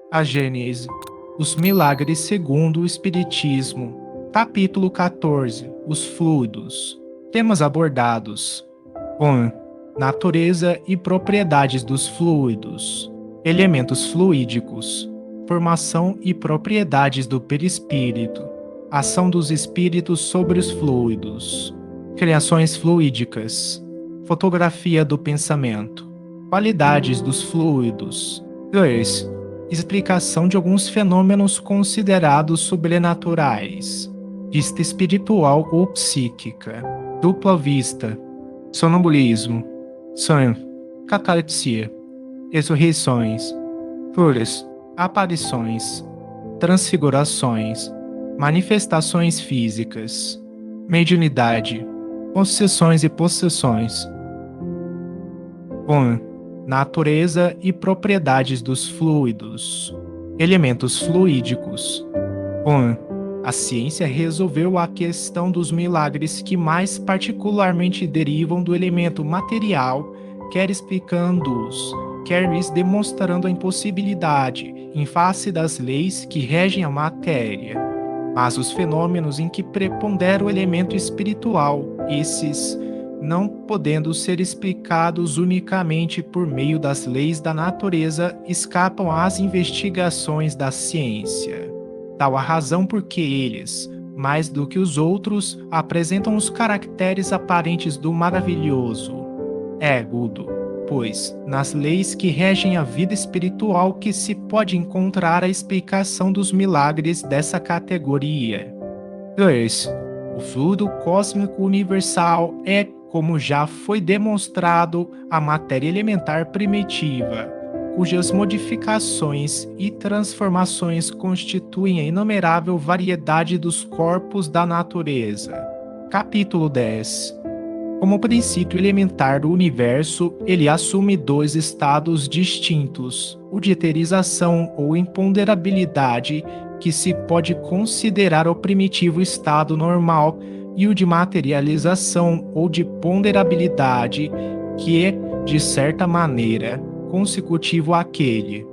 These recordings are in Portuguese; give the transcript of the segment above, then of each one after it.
A Gênese. Os milagres segundo o Espiritismo. Capítulo 14. Os fluidos. Temas abordados. 1. Natureza e propriedades dos fluidos. Elementos fluídicos. Formação e propriedades do perispírito. Ação dos espíritos sobre os fluidos. Criações fluídicas. Fotografia do pensamento. Qualidades dos fluidos. 2. Explicação de alguns fenômenos considerados sobrenaturais. Vista espiritual ou psíquica. Dupla vista. Sonambulismo. Sonho. Catalepsia. Ressurreições. Curas. Aparições. Transfigurações. Manifestações físicas. Mediunidade. Possessões e possessões. 1. Natureza e propriedades dos fluidos. Elementos fluídicos. 1. A ciência resolveu a questão dos milagres que mais particularmente derivam do elemento material, quer explicando-os, quer lhes demonstrando a impossibilidade em face das leis que regem a matéria. Mas os fenômenos em que prepondera o elemento espiritual, esses não podendo ser explicados unicamente por meio das leis da natureza, escapam às investigações da ciência. Tal a razão por que eles, mais do que os outros, apresentam os caracteres aparentes do maravilhoso. É agudo, pois, nas leis que regem a vida espiritual que se pode encontrar a explicação dos milagres dessa categoria. 2. O fluido cósmico universal é, como já foi demonstrado, a matéria elementar primitiva, cujas modificações e transformações constituem a inumerável variedade dos corpos da natureza. Capítulo 10. Como princípio elementar do universo, ele assume dois estados distintos, o de eterização ou imponderabilidade, que se pode considerar o primitivo estado normal, e o de materialização ou de ponderabilidade, que é, de certa maneira, consecutivo àquele.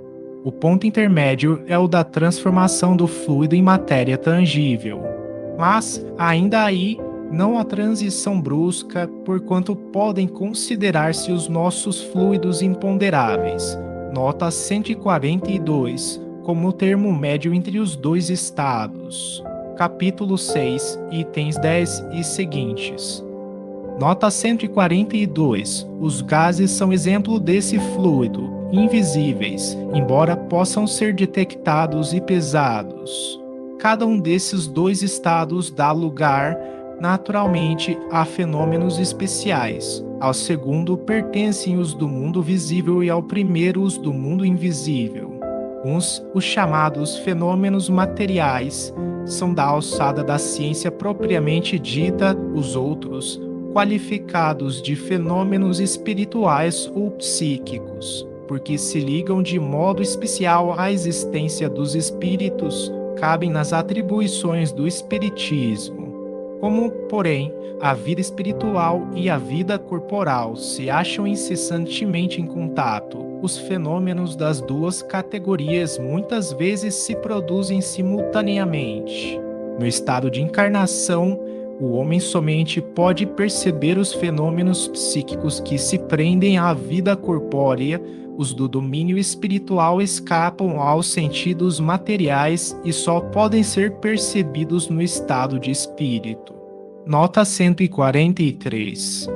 O ponto intermédio é o da transformação do fluido em matéria tangível. Mas, ainda aí, não a transição brusca, porquanto podem considerar-se os nossos fluidos imponderáveis. Nota 142, como o termo médio entre os dois estados. Capítulo 6, itens 10 e seguintes. Nota 142. Os gases são exemplo desse fluido, invisíveis, embora possam ser detectados e pesados. Cada um desses dois estados dá lugar, naturalmente, a fenômenos especiais. Ao segundo pertencem os do mundo visível e ao primeiro os do mundo invisível. Uns, os chamados fenômenos materiais, são da alçada da ciência propriamente dita, os outros, qualificados de fenômenos espirituais ou psíquicos, porque se ligam de modo especial à existência dos espíritos, cabem nas atribuições do espiritismo. Como, porém, a vida espiritual e a vida corporal se acham incessantemente em contato, os fenômenos das duas categorias muitas vezes se produzem simultaneamente. No estado de encarnação, o homem somente pode perceber os fenômenos psíquicos que se prendem à vida corpórea, os do domínio espiritual escapam aos sentidos materiais e só podem ser percebidos no estado de espírito. Nota 143.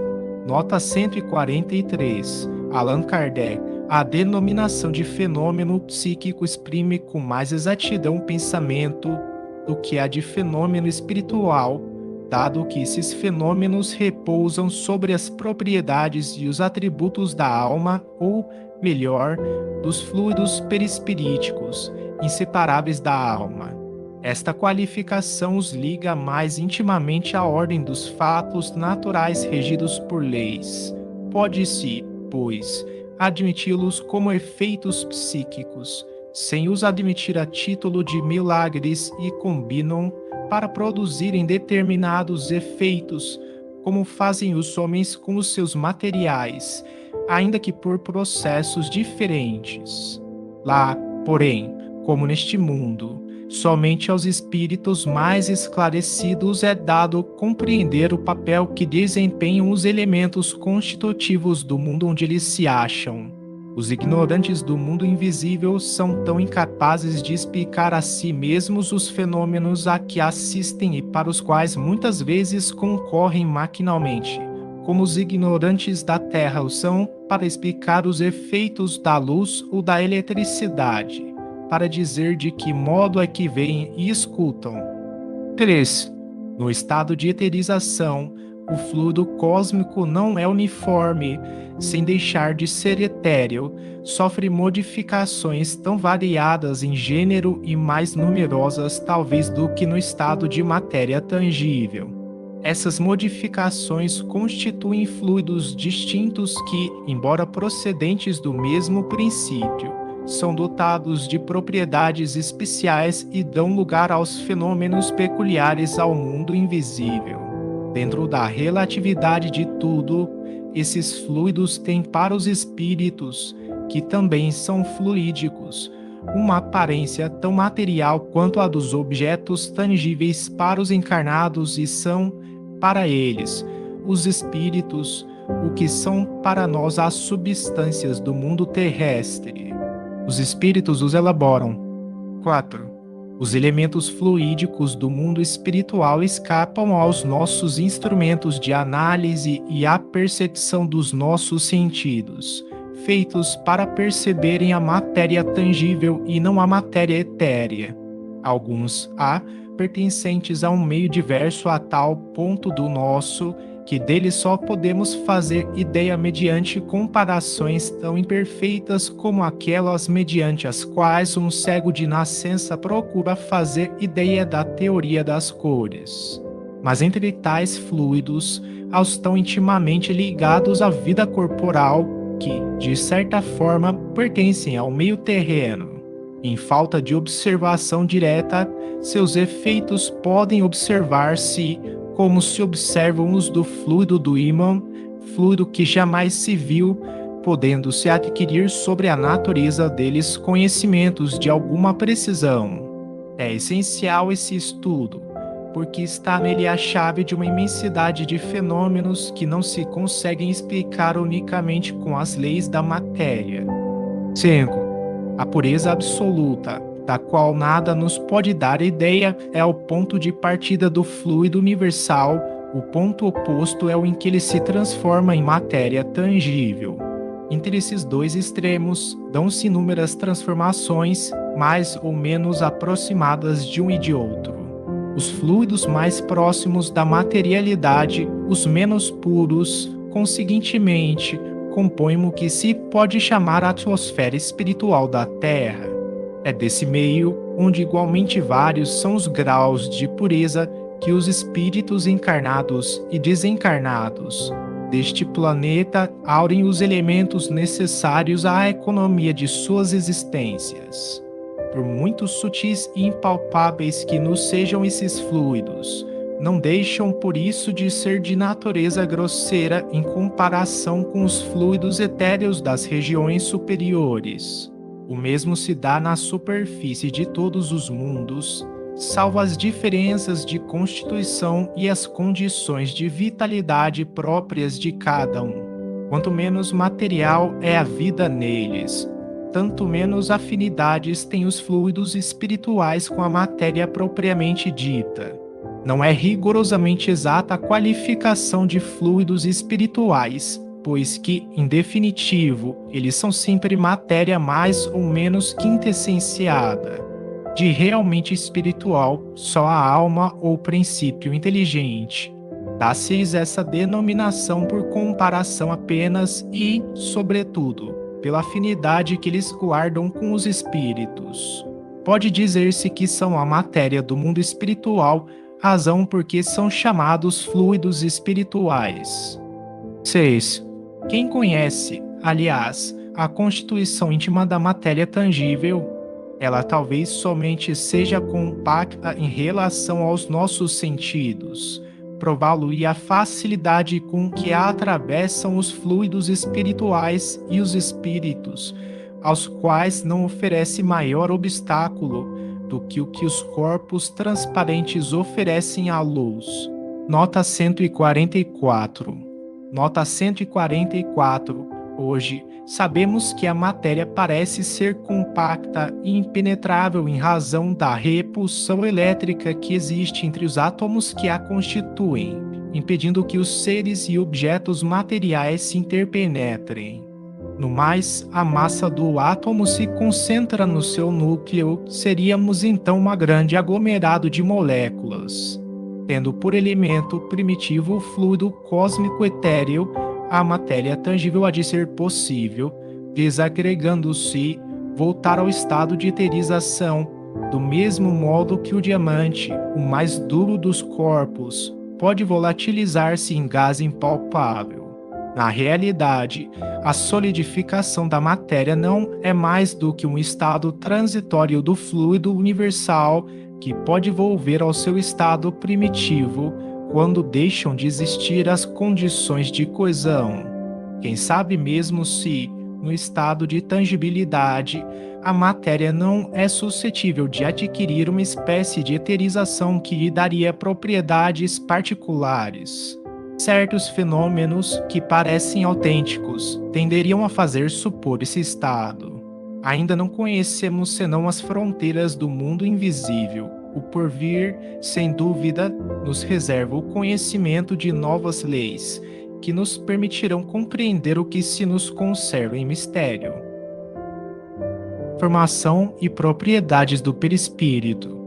Nota 143. Allan Kardec. A denominação de fenômeno psíquico exprime com mais exatidão o pensamento do que a de fenômeno espiritual, dado que esses fenômenos repousam sobre as propriedades e os atributos da alma, ou, melhor, dos fluidos perispiríticos, inseparáveis da alma. Esta qualificação os liga mais intimamente à ordem dos fatos naturais regidos por leis. Pode-se, pois, admiti-los como efeitos psíquicos, sem os admitir a título de milagres, e combinam para produzirem determinados efeitos, como fazem os homens com os seus materiais, ainda que por processos diferentes. Lá, porém, como neste mundo. Somente aos espíritos mais esclarecidos é dado compreender o papel que desempenham os elementos constitutivos do mundo onde eles se acham. Os ignorantes do mundo invisível são tão incapazes de explicar a si mesmos os fenômenos a que assistem e para os quais muitas vezes concorrem maquinalmente, como os ignorantes da Terra o são para explicar os efeitos da luz ou da eletricidade, para dizer de que modo é que veem e escutam. 3. No estado de eterização, o fluido cósmico não é uniforme, sem deixar de ser etéreo, sofre modificações tão variadas em gênero e mais numerosas talvez do que no estado de matéria tangível. Essas modificações constituem fluidos distintos que, embora procedentes do mesmo princípio, são dotados de propriedades especiais e dão lugar aos fenômenos peculiares ao mundo invisível. Dentro da relatividade de tudo, esses fluidos têm para os espíritos, que também são fluídicos, uma aparência tão material quanto a dos objetos tangíveis para os encarnados e são, para eles, os espíritos, o que são para nós as substâncias do mundo terrestre. Os espíritos os elaboram. 4. Os elementos fluídicos do mundo espiritual escapam aos nossos instrumentos de análise e à percepção dos nossos sentidos, feitos para perceberem a matéria tangível e não a matéria etérea. Alguns pertencentes a um meio diverso a tal ponto do nosso, que dele só podemos fazer ideia mediante comparações tão imperfeitas como aquelas mediante as quais um cego de nascença procura fazer ideia da teoria das cores. Mas entre tais fluidos, aos tão intimamente ligados à vida corporal, que, de certa forma, pertencem ao meio terreno, em falta de observação direta, seus efeitos podem observar-se como se observam os do fluido do ímã, fluido que jamais se viu, podendo-se adquirir sobre a natureza deles conhecimentos de alguma precisão. É essencial esse estudo, porque está nele a chave de uma imensidade de fenômenos que não se conseguem explicar unicamente com as leis da matéria. 5. A pureza absoluta, da qual nada nos pode dar ideia, é o ponto de partida do fluido universal, o ponto oposto é o em que ele se transforma em matéria tangível. Entre esses dois extremos, dão-se inúmeras transformações, mais ou menos aproximadas de um e de outro. Os fluidos mais próximos da materialidade, os menos puros, conseguintemente, compõem o que se pode chamar a atmosfera espiritual da Terra. É desse meio, onde igualmente vários são os graus de pureza que os espíritos encarnados e desencarnados deste planeta aurem os elementos necessários à economia de suas existências. Por muito sutis e impalpáveis que nos sejam esses fluidos, não deixam por isso de ser de natureza grosseira em comparação com os fluidos etéreos das regiões superiores. O mesmo se dá na superfície de todos os mundos, salvo as diferenças de constituição e as condições de vitalidade próprias de cada um. Quanto menos material é a vida neles, tanto menos afinidades têm os fluidos espirituais com a matéria propriamente dita. Não é rigorosamente exata a qualificação de fluidos espirituais, pois que, em definitivo, eles são sempre matéria mais ou menos quintessenciada. De realmente espiritual, só a alma ou princípio inteligente. Dá-se-lhes essa denominação por comparação apenas e, sobretudo, pela afinidade que eles guardam com os espíritos. Pode dizer-se que são a matéria do mundo espiritual, razão porque são chamados fluidos espirituais. 6. Quem conhece, aliás, a constituição íntima da matéria tangível, ela talvez somente seja compacta em relação aos nossos sentidos. Prová-lo-ia a facilidade com que a atravessam os fluidos espirituais e os espíritos, aos quais não oferece maior obstáculo do que o que os corpos transparentes oferecem à luz. Nota 144. Nota 144. Hoje, sabemos que a matéria parece ser compacta e impenetrável em razão da repulsão elétrica que existe entre os átomos que a constituem, impedindo que os seres e objetos materiais se interpenetrem. No mais, a massa do átomo se concentra no seu núcleo, seríamos então um grande aglomerado de moléculas, tendo por elemento primitivo o fluido cósmico etéreo. A matéria tangível há de ser possível, desagregando-se, voltar ao estado de eterização, do mesmo modo que o diamante, o mais duro dos corpos, pode volatilizar-se em gás impalpável. Na realidade, a solidificação da matéria não é mais do que um estado transitório do fluido universal que pode volver ao seu estado primitivo quando deixam de existir as condições de coesão. Quem sabe mesmo se, no estado de tangibilidade, a matéria não é suscetível de adquirir uma espécie de eterização que lhe daria propriedades particulares. Certos fenômenos que parecem autênticos tenderiam a fazer supor esse estado. Ainda não conhecemos senão as fronteiras do mundo invisível. O porvir, sem dúvida, nos reserva o conhecimento de novas leis, que nos permitirão compreender o que se nos conserva em mistério. Formação e propriedades do perispírito.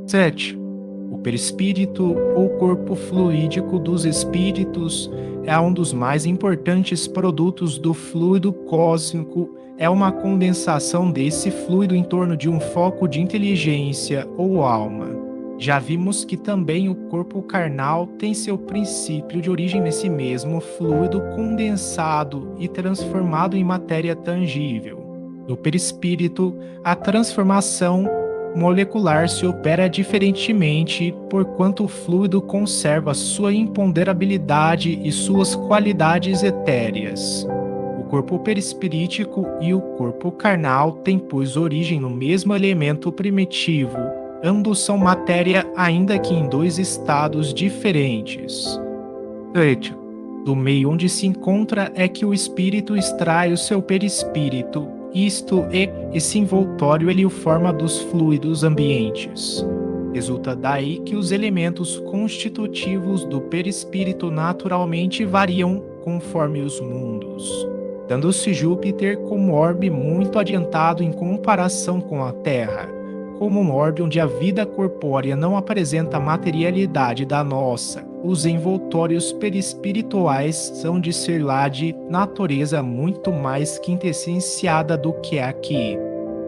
7. O perispírito, ou corpo fluídico dos espíritos, é um dos mais importantes produtos do fluido cósmico. É uma condensação desse fluido em torno de um foco de inteligência ou alma. Já vimos que também o corpo carnal tem seu princípio de origem nesse mesmo fluido condensado e transformado em matéria tangível. No perispírito, a transformação molecular se opera diferentemente, porquanto o fluido conserva sua imponderabilidade e suas qualidades etéreas. O corpo perispirítico e o corpo carnal têm, pois, origem no mesmo elemento primitivo. Ambos são matéria, ainda que em dois estados diferentes. 8. Do meio onde se encontra é que o espírito extrai o seu perispírito. Isto é, esse envoltório ele o forma dos fluidos ambientes. Resulta daí que os elementos constitutivos do perispírito naturalmente variam conforme os mundos, dando-se Júpiter como orbe muito adiantado em comparação com a Terra, como um orbe onde a vida corpórea não apresenta a materialidade da nossa. Os envoltórios perispirituais são de ser lá de natureza muito mais quintessenciada do que aqui.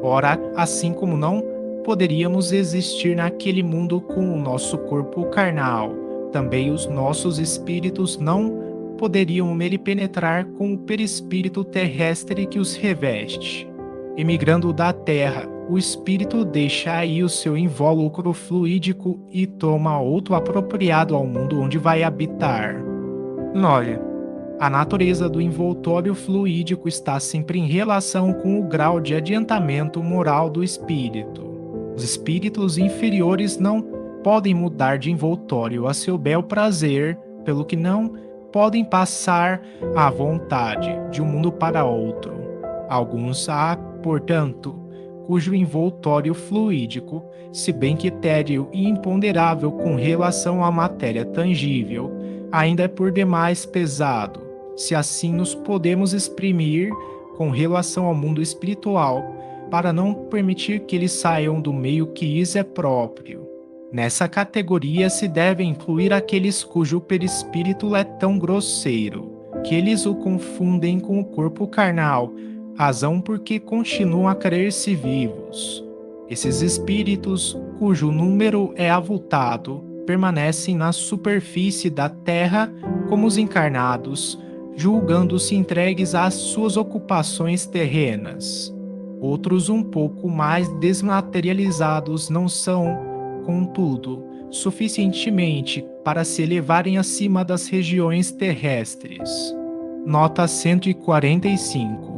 Ora, assim como não poderíamos existir naquele mundo com o nosso corpo carnal, também os nossos espíritos não poderiam nele penetrar com o perispírito terrestre que os reveste. Emigrando da Terra, o espírito deixa aí o seu invólucro fluídico e toma outro apropriado ao mundo onde vai habitar. 9. A natureza do envoltório fluídico está sempre em relação com o grau de adiantamento moral do espírito. Os espíritos inferiores não podem mudar de envoltório a seu bel prazer, pelo que não podem passar à vontade de um mundo para outro. Alguns há, portanto, cujo envoltório fluídico, se bem que etéreo e imponderável com relação à matéria tangível, ainda é por demais pesado, se assim nos podemos exprimir com relação ao mundo espiritual, para não permitir que eles saiam do meio que lhes é próprio. Nessa categoria se deve incluir aqueles cujo perispírito é tão grosseiro, que eles o confundem com o corpo carnal, razão porque continuam a crer-se vivos. Esses espíritos, cujo número é avultado, permanecem na superfície da terra como os encarnados, julgando-se entregues às suas ocupações terrenas. Outros um pouco mais desmaterializados não são, contudo, suficientemente para se elevarem acima das regiões terrestres. Nota 145.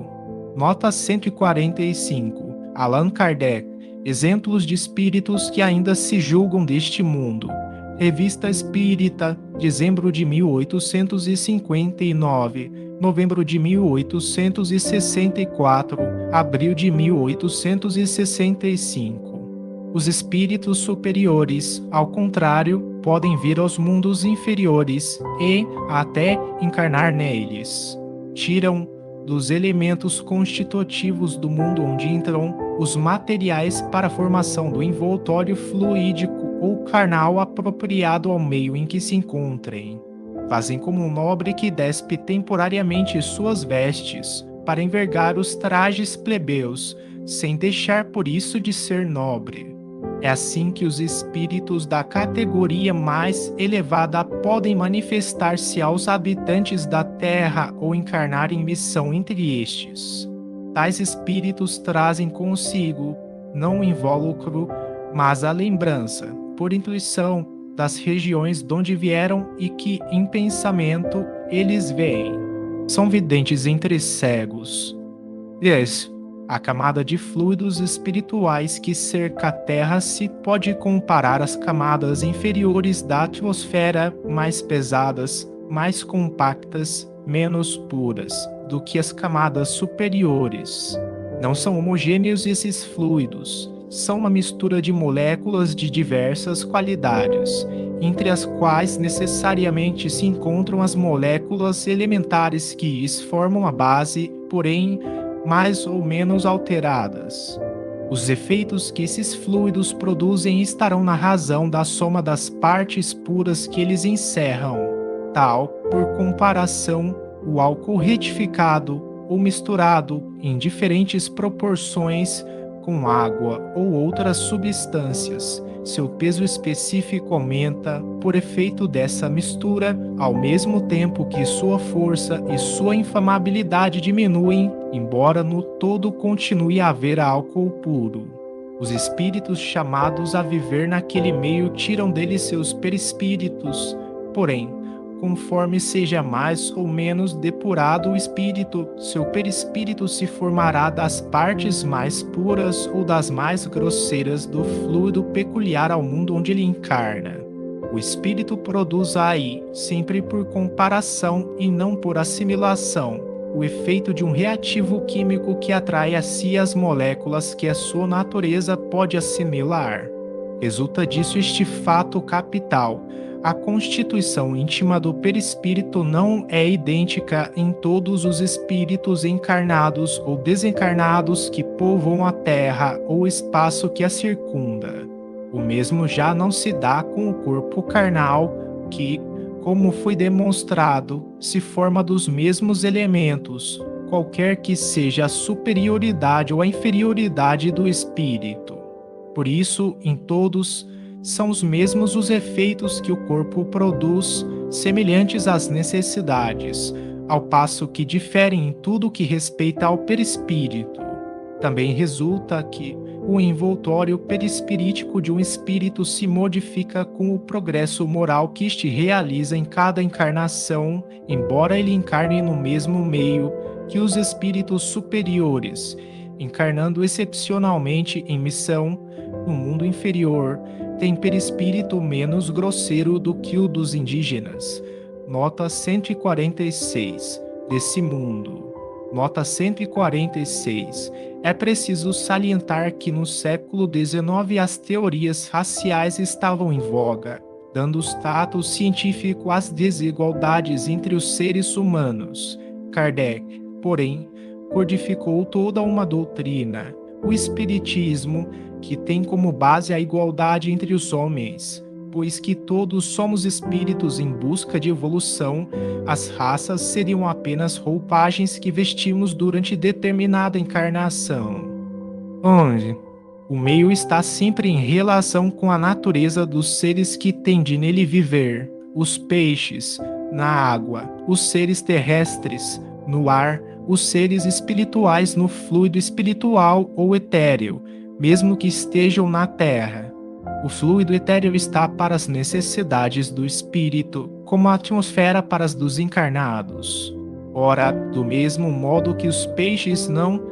Nota 145. Allan Kardec. Exemplos de espíritos que ainda se julgam deste mundo. Revista Espírita, dezembro de 1859, novembro de 1864, abril de 1865. Os espíritos superiores, ao contrário, podem vir aos mundos inferiores e até encarnar neles. Tiram dos elementos constitutivos do mundo onde entram os materiais para a formação do envoltório fluídico ou carnal apropriado ao meio em que se encontrem. Fazem como um nobre que despe temporariamente suas vestes para envergar os trajes plebeus, sem deixar por isso de ser nobre. É assim que os espíritos da categoria mais elevada podem manifestar-se aos habitantes da terra ou encarnar em missão entre estes. Tais espíritos trazem consigo, não o invólucro, mas a lembrança, por intuição, das regiões donde vieram e que, em pensamento, eles veem. São videntes entre cegos. 10. A camada de fluidos espirituais que cerca a Terra se pode comparar às camadas inferiores da atmosfera, mais pesadas, mais compactas, menos puras do que as camadas superiores. Não são homogêneos esses fluidos, são uma mistura de moléculas de diversas qualidades, entre as quais necessariamente se encontram as moléculas elementares que lhes formam a base, porém mais ou menos alteradas. Os efeitos que esses fluidos produzem estarão na razão da soma das partes puras que eles encerram, tal, por comparação, o álcool retificado ou misturado em diferentes proporções com água ou outras substâncias. Seu peso específico aumenta por efeito dessa mistura, ao mesmo tempo que sua força e sua inflamabilidade diminuem, embora no todo continue a haver álcool puro. Os espíritos chamados a viver naquele meio tiram dele seus perispíritos, porém, conforme seja mais ou menos depurado o espírito, seu perispírito se formará das partes mais puras ou das mais grosseiras do fluido peculiar ao mundo onde ele encarna. O espírito produz aí, sempre por comparação e não por assimilação, o efeito de um reativo químico que atrai a si as moléculas que a sua natureza pode assimilar. Resulta disso este fato capital: a constituição íntima do perispírito não é idêntica em todos os espíritos encarnados ou desencarnados que povoam a Terra ou o espaço que a circunda. O mesmo já não se dá com o corpo carnal que, como foi demonstrado, se forma dos mesmos elementos, qualquer que seja a superioridade ou a inferioridade do espírito. Por isso, em todos, são os mesmos os efeitos que o corpo produz, semelhantes às necessidades, ao passo que diferem em tudo que respeita ao perispírito. Também resulta que o envoltório perispirítico de um espírito se modifica com o progresso moral que este realiza em cada encarnação, embora ele encarne no mesmo meio que os espíritos superiores, encarnando excepcionalmente em missão no mundo inferior, tem perispírito menos grosseiro do que o dos indígenas. Nota 146. Desse mundo. Nota 146. É preciso salientar que no século XIX as teorias raciais estavam em voga, dando status científico às desigualdades entre os seres humanos. Kardec, porém, codificou toda uma doutrina, o Espiritismo, que tem como base a igualdade entre os homens, pois que todos somos espíritos em busca de evolução, as raças seriam apenas roupagens que vestimos durante determinada encarnação. Onde? O meio está sempre em relação com a natureza dos seres que têm de nele viver, os peixes, na água, os seres terrestres, no ar, os seres espirituais no fluido espiritual ou etéreo, mesmo que estejam na terra. O fluido etéreo está para as necessidades do espírito, como a atmosfera para as dos encarnados. Ora, do mesmo modo que os peixes não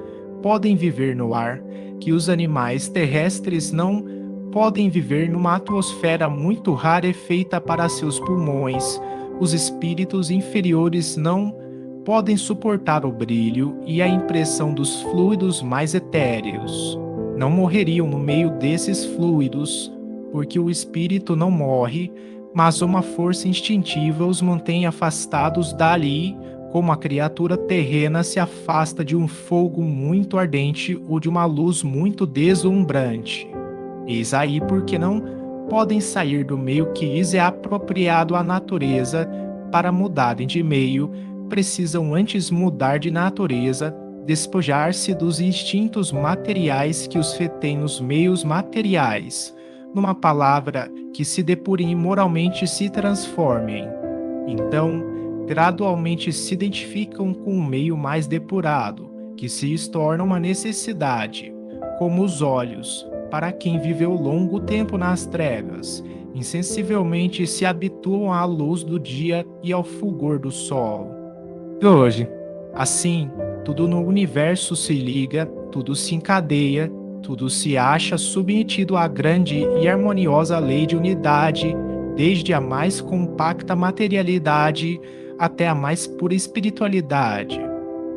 podem viver no ar, que os animais terrestres não podem viver numa atmosfera muito rara e feita para seus pulmões, os espíritos inferiores não podem suportar o brilho e a impressão dos fluidos mais etéreos. Não morreriam no meio desses fluidos, porque o espírito não morre, mas uma força instintiva os mantém afastados dali, como a criatura terrena se afasta de um fogo muito ardente ou de uma luz muito deslumbrante. Eis aí porque não podem sair do meio que lhes é apropriado à natureza. Para mudarem de meio, precisam antes mudar de natureza, despojar-se dos instintos materiais que os retêm nos meios materiais. Numa palavra, que se depurem e moralmente se transformem. Então, gradualmente se identificam com um meio mais depurado, que se lhes torna uma necessidade, como os olhos, para quem viveu longo tempo nas trevas, insensivelmente se habituam à luz do dia e ao fulgor do sol. E hoje, assim, tudo no universo se liga, tudo se encadeia, tudo se acha submetido à grande e harmoniosa lei de unidade, desde a mais compacta materialidade até a mais pura espiritualidade.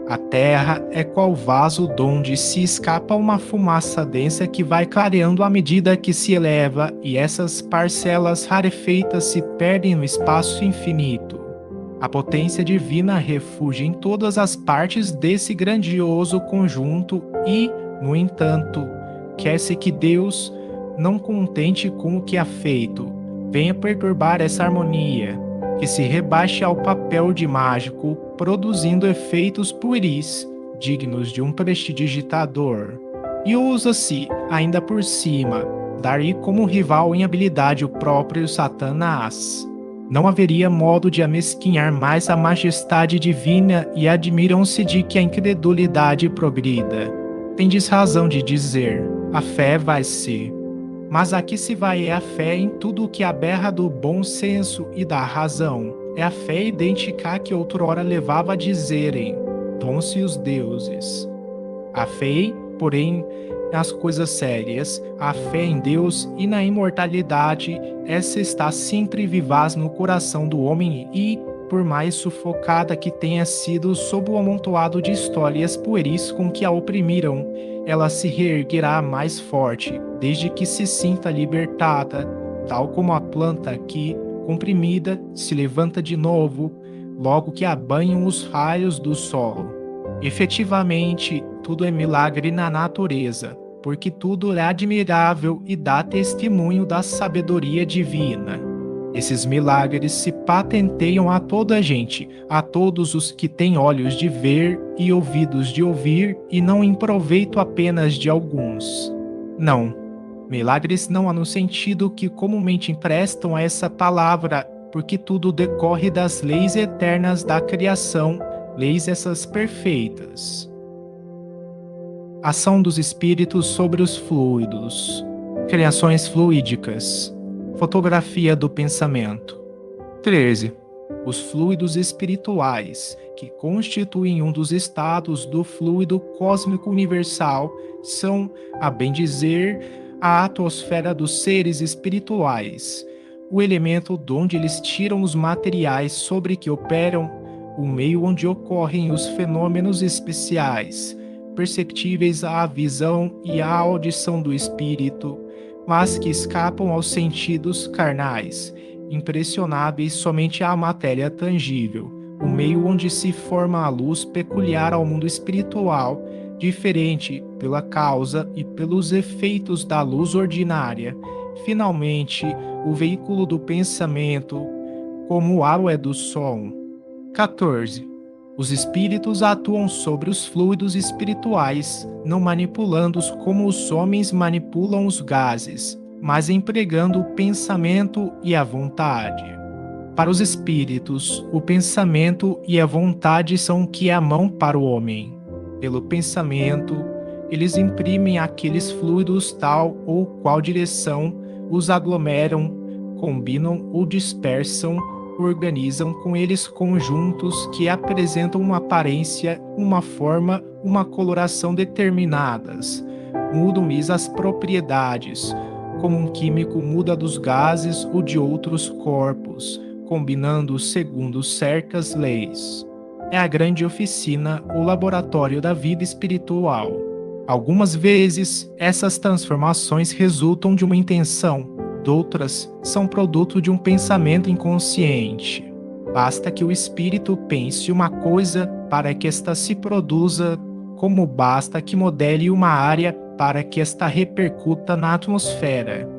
A terra é qual vaso donde se escapa uma fumaça densa que vai clareando à medida que se eleva, e essas parcelas rarefeitas se perdem no espaço infinito. A potência divina refugia em todas as partes desse grandioso conjunto e, no entanto, quer-se que Deus, não contente com o que há feito, venha perturbar essa harmonia, que se rebaixe ao papel de mágico, produzindo efeitos pueris, dignos de um prestidigitador. E usa-se, ainda por cima, dar-lhe como rival em habilidade o próprio Satanás. Não haveria modo de amesquinhar mais a majestade divina, e admiram-se de que a incredulidade progrida. Tendes razão de dizer, a fé vai-se. Mas aqui se vai é a fé em tudo o que aberra do bom senso e da razão. É a fé idêntica que outrora levava a dizerem, dom-se os deuses. A fé, porém, nas coisas sérias, a fé em Deus e na imortalidade, essa está sempre vivaz no coração do homem e, por mais sufocada que tenha sido sob o amontoado de histórias pueris com que a oprimiram, ela se reerguerá mais forte, desde que se sinta libertada, tal como a planta que, comprimida, se levanta de novo, logo que a banham os raios do sol. Efetivamente, tudo é milagre na natureza, porque tudo é admirável e dá testemunho da sabedoria divina. Esses milagres se patenteiam a toda a gente, a todos os que têm olhos de ver e ouvidos de ouvir, e não em proveito apenas de alguns. Não, milagres não há no sentido que comumente emprestam a essa palavra, porque tudo decorre das leis eternas da criação, leis essas perfeitas. Ação dos espíritos sobre os fluidos. Criações fluídicas. Fotografia do pensamento. 13. Os fluidos espirituais, que constituem um dos estados do fluido cósmico universal, são, a bem dizer, a atmosfera dos seres espirituais, o elemento donde eles tiram os materiais sobre que operam, o meio onde ocorrem os fenômenos especiais, perceptíveis à visão e à audição do espírito, mas que escapam aos sentidos carnais, impressionáveis somente à matéria tangível, o meio onde se forma a luz peculiar ao mundo espiritual, diferente pela causa e pelos efeitos da luz ordinária. Finalmente, o veículo do pensamento, como o ar é do som. 14. Os espíritos atuam sobre os fluidos espirituais, não manipulando-os como os homens manipulam os gases, mas empregando o pensamento e a vontade. Para os espíritos, o pensamento e a vontade são o que é a mão para o homem. Pelo pensamento, eles imprimem àqueles fluidos tal ou qual direção, os aglomeram, combinam ou dispersam, organizam com eles conjuntos que apresentam uma aparência, uma forma, uma coloração determinadas. Mudam-lhes as propriedades, como um químico muda dos gases ou de outros corpos, combinando segundo certas leis. É a grande oficina ou laboratório da vida espiritual. Algumas vezes, essas transformações resultam de uma intenção, outras são produto de um pensamento inconsciente. Basta que o espírito pense uma coisa para que esta se produza, como basta que modele uma área para que esta repercuta na atmosfera.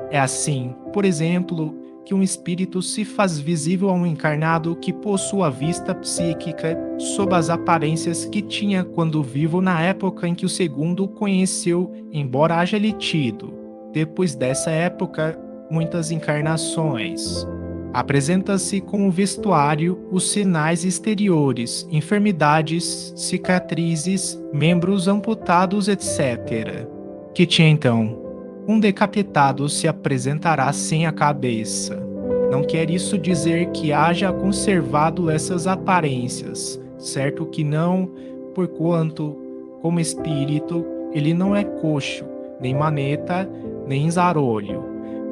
É assim, por exemplo, que um espírito se faz visível a um encarnado que possua vista psíquica sob as aparências que tinha quando vivo na época em que o segundo o conheceu, embora haja lhe tido, depois dessa época, muitas encarnações. Apresenta-se com o vestuário, os sinais exteriores, enfermidades, cicatrizes, membros amputados, etc. Que tinha então? Um decapitado se apresentará sem a cabeça. Não quer isso dizer que haja conservado essas aparências, certo que não, porquanto, como espírito, ele não é coxo, nem maneta, nem zarolho,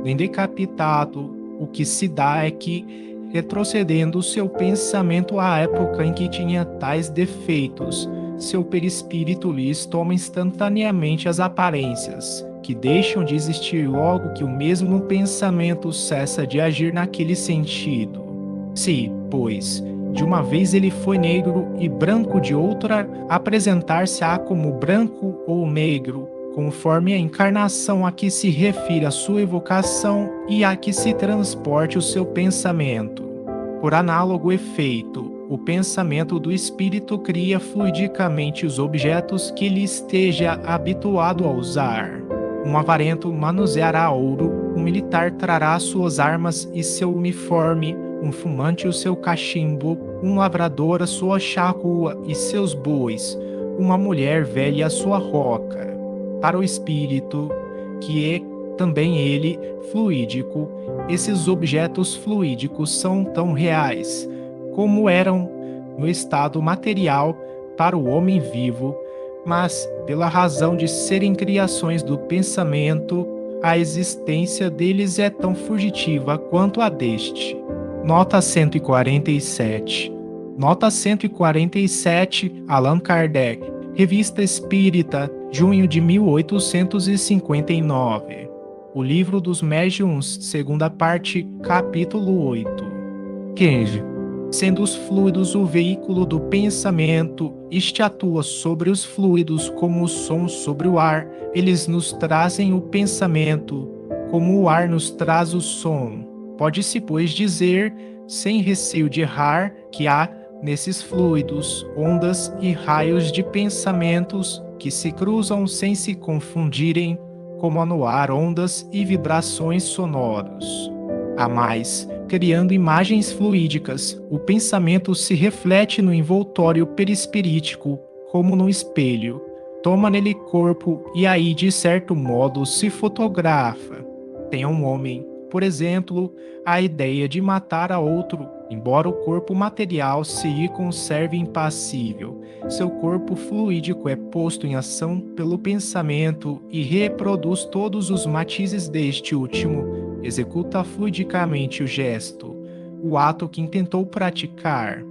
nem decapitado. O que se dá é que, retrocedendo seu pensamento à época em que tinha tais defeitos, seu perispírito lhes toma instantaneamente as aparências, que deixam de existir logo que o mesmo pensamento cessa de agir naquele sentido. Se, pois, de uma vez ele foi negro e branco de outra, apresentar-se-á como branco ou negro, conforme a encarnação a que se refira a sua evocação e a que se transporte o seu pensamento. Por análogo efeito, o pensamento do espírito cria fluidicamente os objetos que ele esteja habituado a usar. Um avarento manuseará ouro, um militar trará suas armas e seu uniforme, um fumante o seu cachimbo, um lavrador a sua charrua e seus bois, uma mulher velha a sua roca. Para o espírito, que é também ele fluídico, esses objetos fluídicos são tão reais, como eram no estado material para o homem vivo, mas, pela razão de serem criações do pensamento, a existência deles é tão fugitiva quanto a deste. Nota 147. Nota 147, Allan Kardec, Revista Espírita, junho de 1859. O Livro dos Médiuns, segunda parte, capítulo 8. Kenji. Sendo os fluidos o veículo do pensamento, este atua sobre os fluidos como o som sobre o ar, eles nos trazem o pensamento, como o ar nos traz o som. Pode-se, pois, dizer, sem receio de errar, que há, nesses fluidos, ondas e raios de pensamentos que se cruzam sem se confundirem, como há no ar ondas e vibrações sonoros. A mais, criando imagens fluídicas, o pensamento se reflete no envoltório perispirítico, como no espelho, toma nele corpo e aí, de certo modo, se fotografa. Tem um homem, por exemplo, a ideia de matar a outro, embora o corpo material se lhe conserve impassível. Seu corpo fluídico é posto em ação pelo pensamento e reproduz todos os matizes deste último, executa fluidicamente o gesto, o ato que intentou praticar.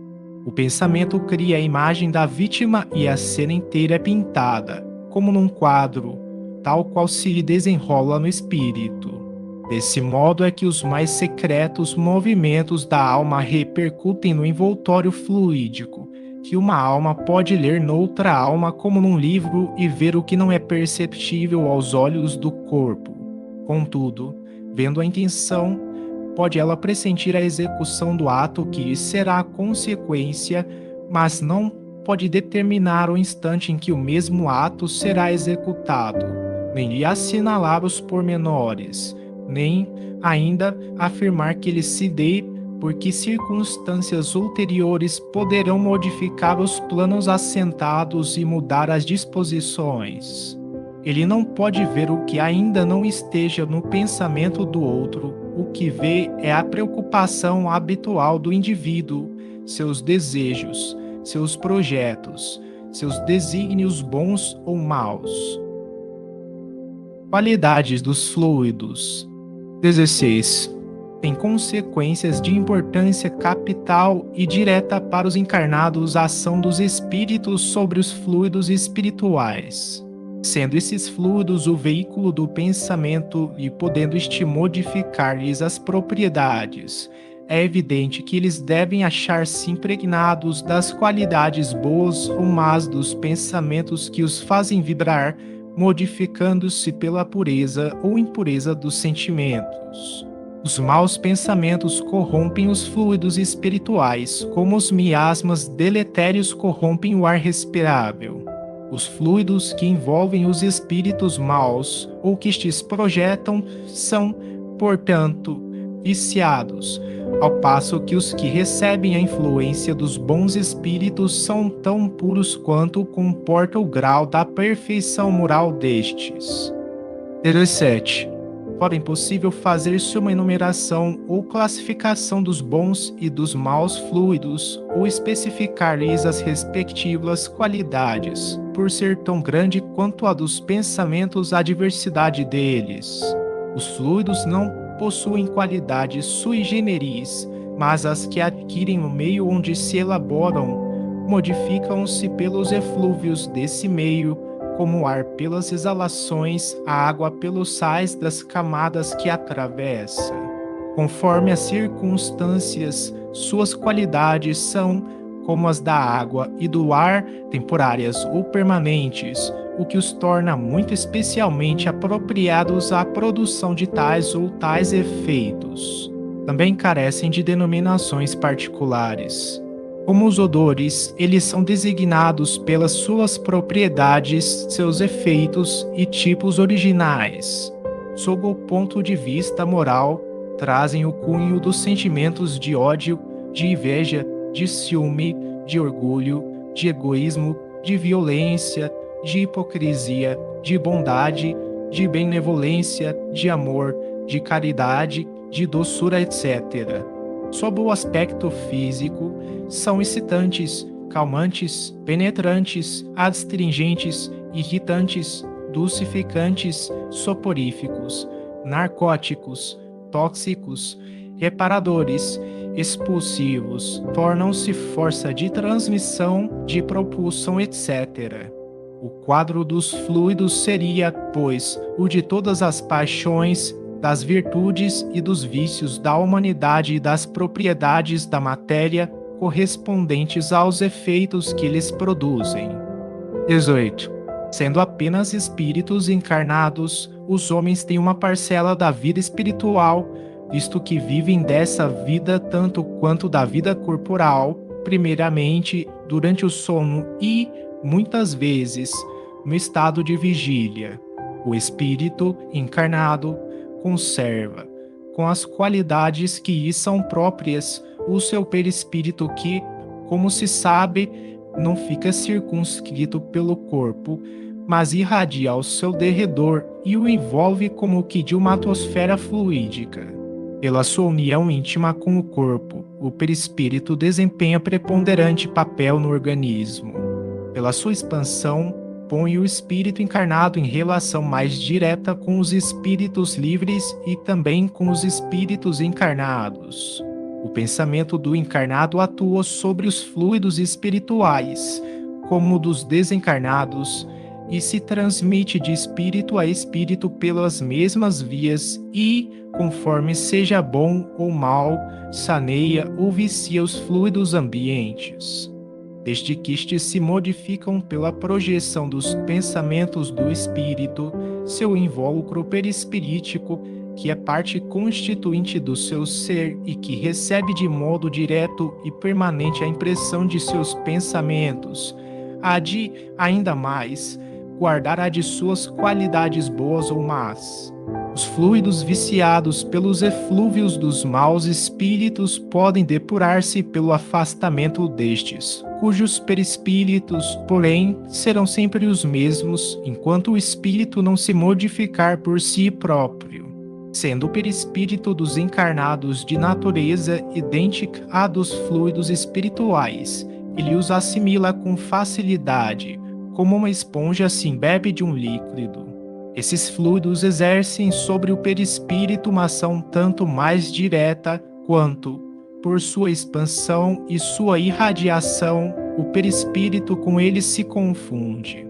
O pensamento cria a imagem da vítima e a cena inteira é pintada, como num quadro, tal qual se lhe desenrola no espírito. Desse modo é que os mais secretos movimentos da alma repercutem no envoltório fluídico, que uma alma pode ler noutra alma como num livro e ver o que não é perceptível aos olhos do corpo. Contudo, vendo a intenção, pode ela pressentir a execução do ato que será a consequência, mas não pode determinar o instante em que o mesmo ato será executado, nem lhe assinalar os pormenores, nem ainda afirmar que ele se dê, porque circunstâncias ulteriores poderão modificar os planos assentados e mudar as disposições. Ele não pode ver o que ainda não esteja no pensamento do outro, o que vê é a preocupação habitual do indivíduo, seus desejos, seus projetos, seus desígnios bons ou maus. Qualidades dos fluidos. 16. Tem consequências de importância capital e direta para os encarnados a ação dos espíritos sobre os fluidos espirituais, sendo esses fluidos o veículo do pensamento e podendo modificar-lhes as propriedades. É evidente que eles devem achar-se impregnados das qualidades boas ou más dos pensamentos que os fazem vibrar, modificando-se pela pureza ou impureza dos sentimentos. Os maus pensamentos corrompem os fluidos espirituais, como os miasmas deletérios corrompem o ar respirável. Os fluidos que envolvem os espíritos maus ou que estes projetam são, portanto, viciados, ao passo que os que recebem a influência dos bons espíritos são tão puros quanto comporta o grau da perfeição moral destes. 17. Fora impossível fazer-se uma enumeração ou classificação dos bons e dos maus fluidos, ou especificar-lhes as respectivas qualidades, por ser tão grande quanto a dos pensamentos a diversidade deles. Os fluidos não possuem qualidades sui generis, mas as que adquirem o meio onde se elaboram, modificam-se pelos eflúvios desse meio, como o ar pelas exalações, a água pelos sais das camadas que atravessa. Conforme as circunstâncias, suas qualidades são, como as da água e do ar, temporárias ou permanentes, o que os torna muito especialmente apropriados à produção de tais ou tais efeitos. Também carecem de denominações particulares. Como os odores, eles são designados pelas suas propriedades, seus efeitos e tipos originais. Sob o ponto de vista moral, trazem o cunho dos sentimentos de ódio, de inveja, de ciúme, de orgulho, de egoísmo, de violência, de hipocrisia, de bondade, de benevolência, de amor, de caridade, de doçura, etc. Sob o aspecto físico, são excitantes, calmantes, penetrantes, adstringentes, irritantes, dulcificantes, soporíficos, narcóticos, tóxicos, reparadores, expulsivos, tornam-se força de transmissão, de propulsão, etc. O quadro dos fluidos seria, pois, o de todas as paixões, das virtudes e dos vícios da humanidade e das propriedades da matéria correspondentes aos efeitos que eles produzem. 18. Sendo apenas espíritos encarnados, os homens têm uma parcela da vida espiritual, visto que vivem dessa vida tanto quanto da vida corporal, primeiramente durante o sono e, muitas vezes, no estado de vigília. O espírito encarnado conserva, com as qualidades que lhe são próprias, o seu perispírito que, como se sabe, não fica circunscrito pelo corpo, mas irradia ao seu derredor e o envolve como que de uma atmosfera fluídica. Pela sua união íntima com o corpo, o perispírito desempenha preponderante papel no organismo. Pela sua expansão, põe o espírito encarnado em relação mais direta com os espíritos livres e também com os espíritos encarnados. O pensamento do encarnado atua sobre os fluidos espirituais, como o dos desencarnados, e se transmite de espírito a espírito pelas mesmas vias e, conforme seja bom ou mal, saneia ou vicia os fluidos ambientes. Desde que estes se modificam pela projeção dos pensamentos do espírito, seu invólucro perispirítico, que é parte constituinte do seu ser e que recebe de modo direto e permanente a impressão de seus pensamentos, há de, ainda mais, guardar a de suas qualidades boas ou más. Os fluidos viciados pelos eflúvios dos maus espíritos podem depurar-se pelo afastamento destes, cujos perispíritos, porém, serão sempre os mesmos, enquanto o espírito não se modificar por si próprio. sendo o perispírito dos encarnados de natureza idêntica à dos fluidos espirituais. Ele os assimila com facilidade, como uma esponja se embebe de um líquido. Esses fluidos exercem sobre o perispírito uma ação tanto mais direta quanto, por sua expansão e sua irradiação, o perispírito com eles se confunde.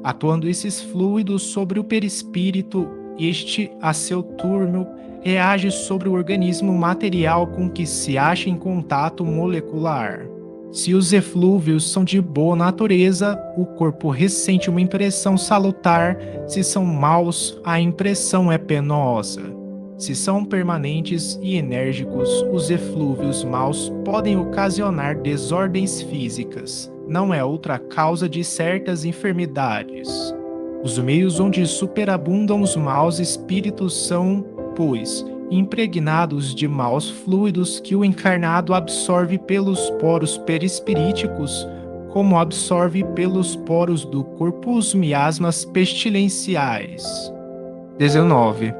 Atuando esses fluidos sobre o perispírito, este, a seu turno, reage sobre o organismo material com que se acha em contato molecular. Se os eflúvios são de boa natureza, o corpo ressente uma impressão salutar; se são maus, a impressão é penosa. Se são permanentes e enérgicos, os eflúvios maus podem ocasionar desordens físicas. Não é outra causa de certas enfermidades. Os meios onde superabundam os maus espíritos são, pois, impregnados de maus fluidos que o encarnado absorve pelos poros perispiríticos, como absorve pelos poros do corpo os miasmas pestilenciais. 19.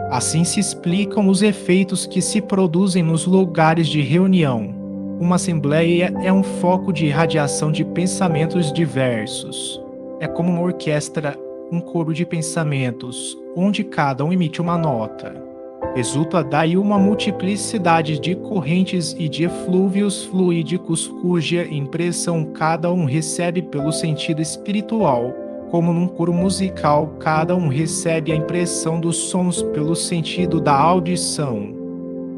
Assim se explicam os efeitos que se produzem nos lugares de reunião. Uma assembleia é um foco de irradiação de pensamentos diversos. É como uma orquestra, um coro de pensamentos, onde cada um emite uma nota. Resulta daí uma multiplicidade de correntes e de eflúvios fluídicos cuja impressão cada um recebe pelo sentido espiritual. Como num coro musical, cada um recebe a impressão dos sons pelo sentido da audição.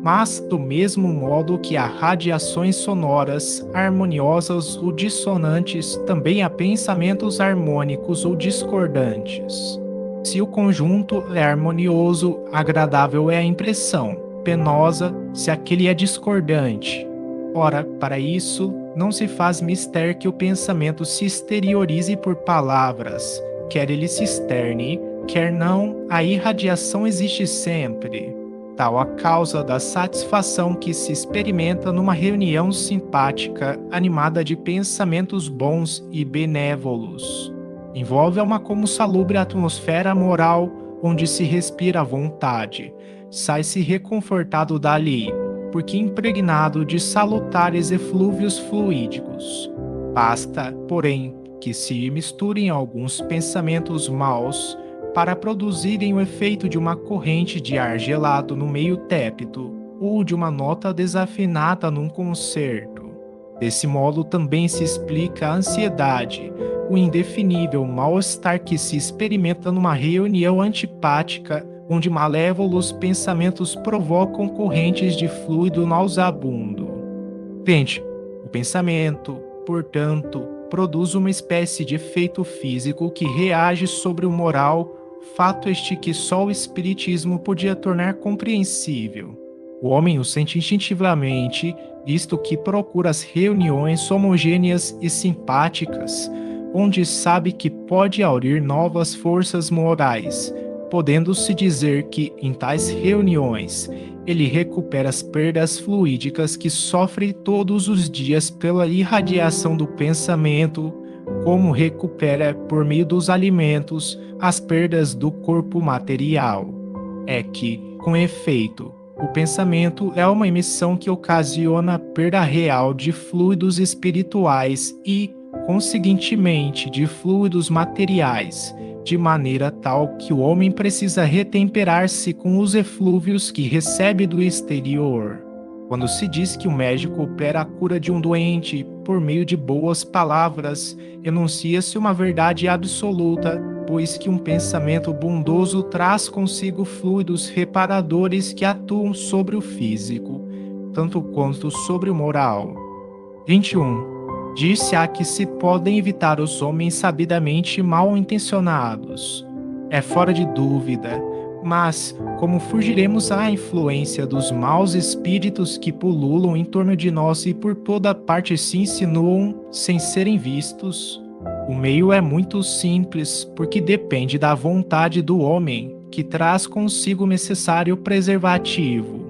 Mas, do mesmo modo que há radiações sonoras, harmoniosas ou dissonantes, também há pensamentos harmônicos ou discordantes. Se o conjunto é harmonioso, agradável é a impressão; penosa, se aquele é discordante. Ora, para isso, não se faz mister que o pensamento se exteriorize por palavras. Quer ele se externe, quer não, a irradiação existe sempre. Tal a causa da satisfação que se experimenta numa reunião simpática, animada de pensamentos bons e benévolos. Envolve uma como salubre atmosfera moral, onde se respira à vontade. Sai-se reconfortado dali, porque impregnado de salutares eflúvios fluídicos. Basta, porém, que se misturem alguns pensamentos maus para produzirem o efeito de uma corrente de ar gelado no meio tépido, ou de uma nota desafinada num concerto. Desse modo também se explica a ansiedade, o indefinível mal-estar que se experimenta numa reunião antipática, onde malévolos pensamentos provocam correntes de fluido nauseabundo. 20. O pensamento, portanto, produz uma espécie de efeito físico que reage sobre o moral, fato este que só o espiritismo podia tornar compreensível. O homem o sente instintivamente, visto que procura as reuniões homogêneas e simpáticas, onde sabe que pode aurir novas forças morais, podendo-se dizer que, em tais reuniões, ele recupera as perdas fluídicas que sofre todos os dias pela irradiação do pensamento, como recupera, por meio dos alimentos, as perdas do corpo material. É que, com efeito, o pensamento é uma emissão que ocasiona a perda real de fluidos espirituais e, conseguintemente, de fluidos materiais, de maneira tal que o homem precisa retemperar-se com os eflúvios que recebe do exterior. Quando se diz que o médico opera a cura de um doente por meio de boas palavras, enuncia-se uma verdade absoluta, pois que um pensamento bondoso traz consigo fluidos reparadores que atuam sobre o físico, tanto quanto sobre o moral. 21. Dir-se-á que se podem evitar os homens sabidamente mal intencionados. É fora de dúvida, mas como fugiremos à influência dos maus espíritos que pululam em torno de nós e por toda parte se insinuam sem serem vistos? O meio é muito simples, porque depende da vontade do homem, que traz consigo o necessário preservativo.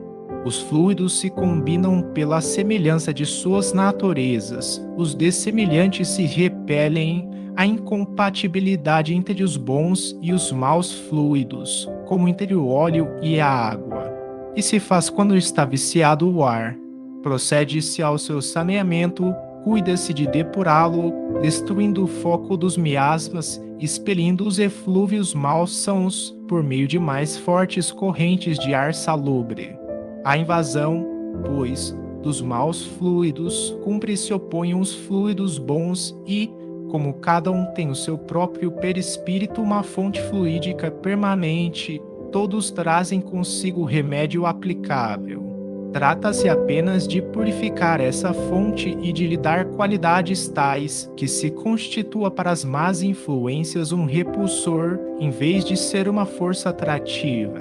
Os fluidos se combinam pela semelhança de suas naturezas, os dessemelhantes se repelem, a incompatibilidade entre os bons e os maus fluidos, como entre o óleo e a água. E se faz quando está viciado o ar. Procede-se ao seu saneamento, cuida-se de depurá-lo, destruindo o foco dos miasmas, expelindo os eflúvios malsãos por meio de mais fortes correntes de ar salubre. A invasão, pois, dos maus fluidos cumpre se opõem os fluidos bons e, como cada um tem o seu próprio perispírito, uma fonte fluídica permanente, todos trazem consigo remédio aplicável. Trata-se apenas de purificar essa fonte e de lhe dar qualidades tais que se constitua para as más influências um repulsor, em vez de ser uma força atrativa.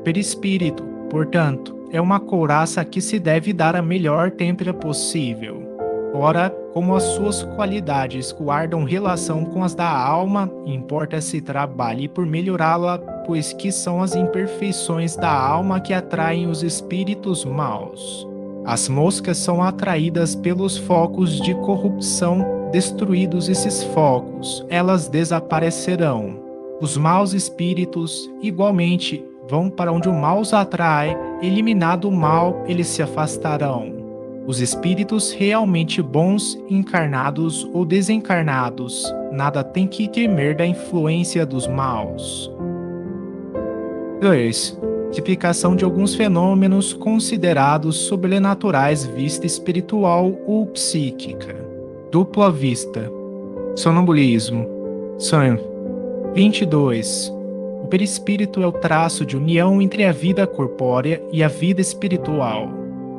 Perispírito, portanto, é uma couraça que se deve dar a melhor têmpera possível. Ora, como as suas qualidades guardam relação com as da alma, importa-se trabalhe por melhorá-la, pois que são as imperfeições da alma que atraem os espíritos maus. As moscas são atraídas pelos focos de corrupção. Destruídos esses focos, elas desaparecerão. Os maus espíritos, igualmente, vão para onde o mal os atrai. Eliminado o mal, eles se afastarão. Os espíritos realmente bons, encarnados ou desencarnados, nada têm que temer da influência dos maus. 2. Tipificação de alguns fenômenos considerados sobrenaturais, vista espiritual ou psíquica. Dupla vista. Sonambulismo. Sonho. 22. O perispírito é o traço de união entre a vida corpórea e a vida espiritual.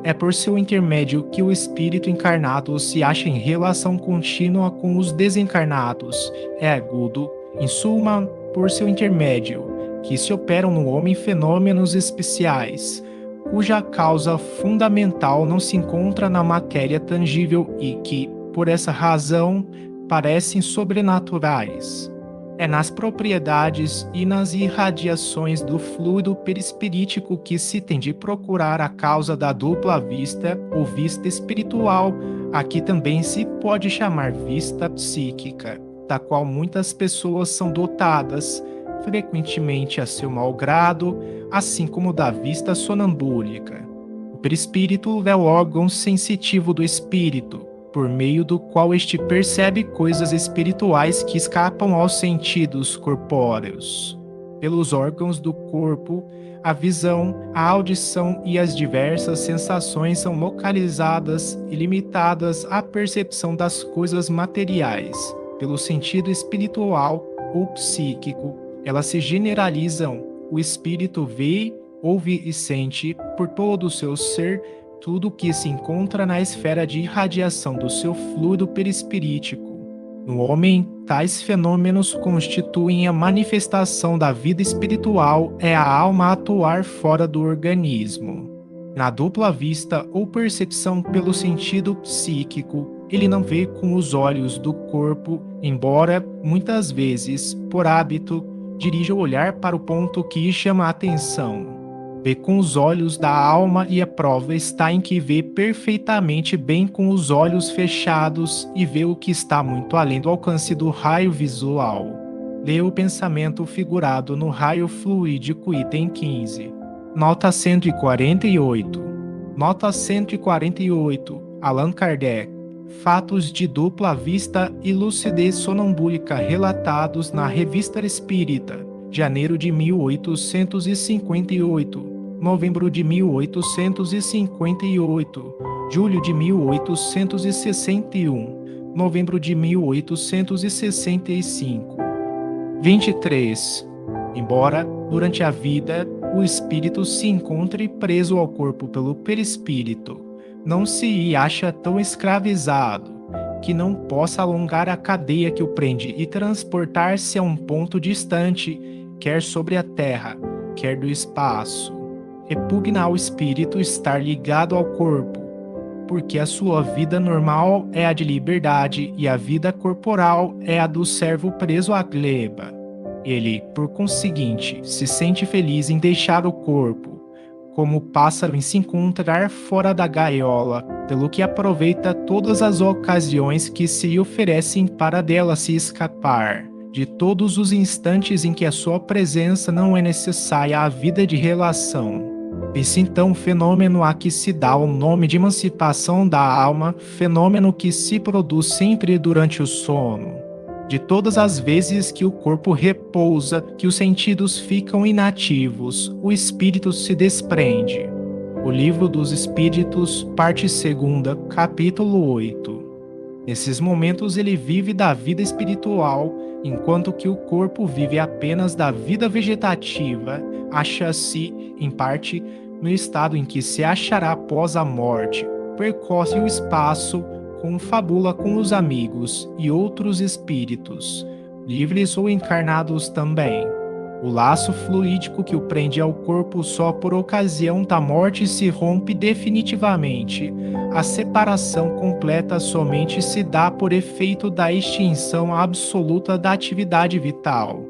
É por seu intermédio que o espírito encarnado se acha em relação contínua com os desencarnados. É agudo, em suma, por seu intermédio, que se operam no homem fenômenos especiais, cuja causa fundamental não se encontra na matéria tangível e que, por essa razão, parecem sobrenaturais. É nas propriedades e nas irradiações do fluido perispirítico que se tem de procurar a causa da dupla vista ou vista espiritual, a que também se pode chamar vista psíquica, da qual muitas pessoas são dotadas, frequentemente a seu mau grado, assim como da vista sonambúlica. O perispírito é o órgão sensitivo do espírito, por meio do qual este percebe coisas espirituais que escapam aos sentidos corpóreos. Pelos órgãos do corpo, a visão, a audição e as diversas sensações são localizadas e limitadas à percepção das coisas materiais. Pelo sentido espiritual ou psíquico, elas se generalizam. O espírito vê, ouve e sente, por todo o seu ser, tudo o que se encontra na esfera de irradiação do seu fluido perispirítico. No homem, tais fenômenos constituem a manifestação da vida espiritual, é a alma atuar fora do organismo. Na dupla vista ou percepção pelo sentido psíquico, ele não vê com os olhos do corpo, embora, muitas vezes, por hábito, dirija o olhar para o ponto que chama a atenção. Vê com os olhos da alma e a prova está em que vê perfeitamente bem com os olhos fechados e vê o que está muito além do alcance do raio visual. Lê o pensamento figurado no raio fluídico, item 15. Nota 148. Nota 148. Allan Kardec. Fatos de dupla vista e lucidez sonambúlica relatados na Revista Espírita, janeiro de 1858, novembro de 1858, julho de 1861, novembro de 1865. 23. Embora, durante a vida, o espírito se encontre preso ao corpo pelo perispírito, não se acha tão escravizado que não possa alongar a cadeia que o prende e transportar-se a um ponto distante, quer sobre a terra, quer do espaço. Repugna ao espírito estar ligado ao corpo, porque a sua vida normal é a de liberdade e a vida corporal é a do servo preso à gleba. Ele, por conseguinte, se sente feliz em deixar o corpo, como o pássaro em se encontrar fora da gaiola, pelo que aproveita todas as ocasiões que se oferecem para dela se escapar. de todos os instantes em que a sua presença não é necessária à vida de relação. Esse então fenômeno a que se dá o nome de emancipação da alma, fenômeno que se produz sempre durante o sono. De todas as vezes que o corpo repousa, que os sentidos ficam inativos, o espírito se desprende. O Livro dos Espíritos, parte 2, capítulo 8. Nesses momentos ele vive da vida espiritual, enquanto que o corpo vive apenas da vida vegetativa, acha-se, em parte, no estado em que se achará após a morte, percorre o espaço, confabula com os amigos e outros espíritos, livres ou encarnados também. O laço fluídico que o prende ao corpo só por ocasião da morte se rompe definitivamente. A separação completa somente se dá por efeito da extinção absoluta da atividade vital.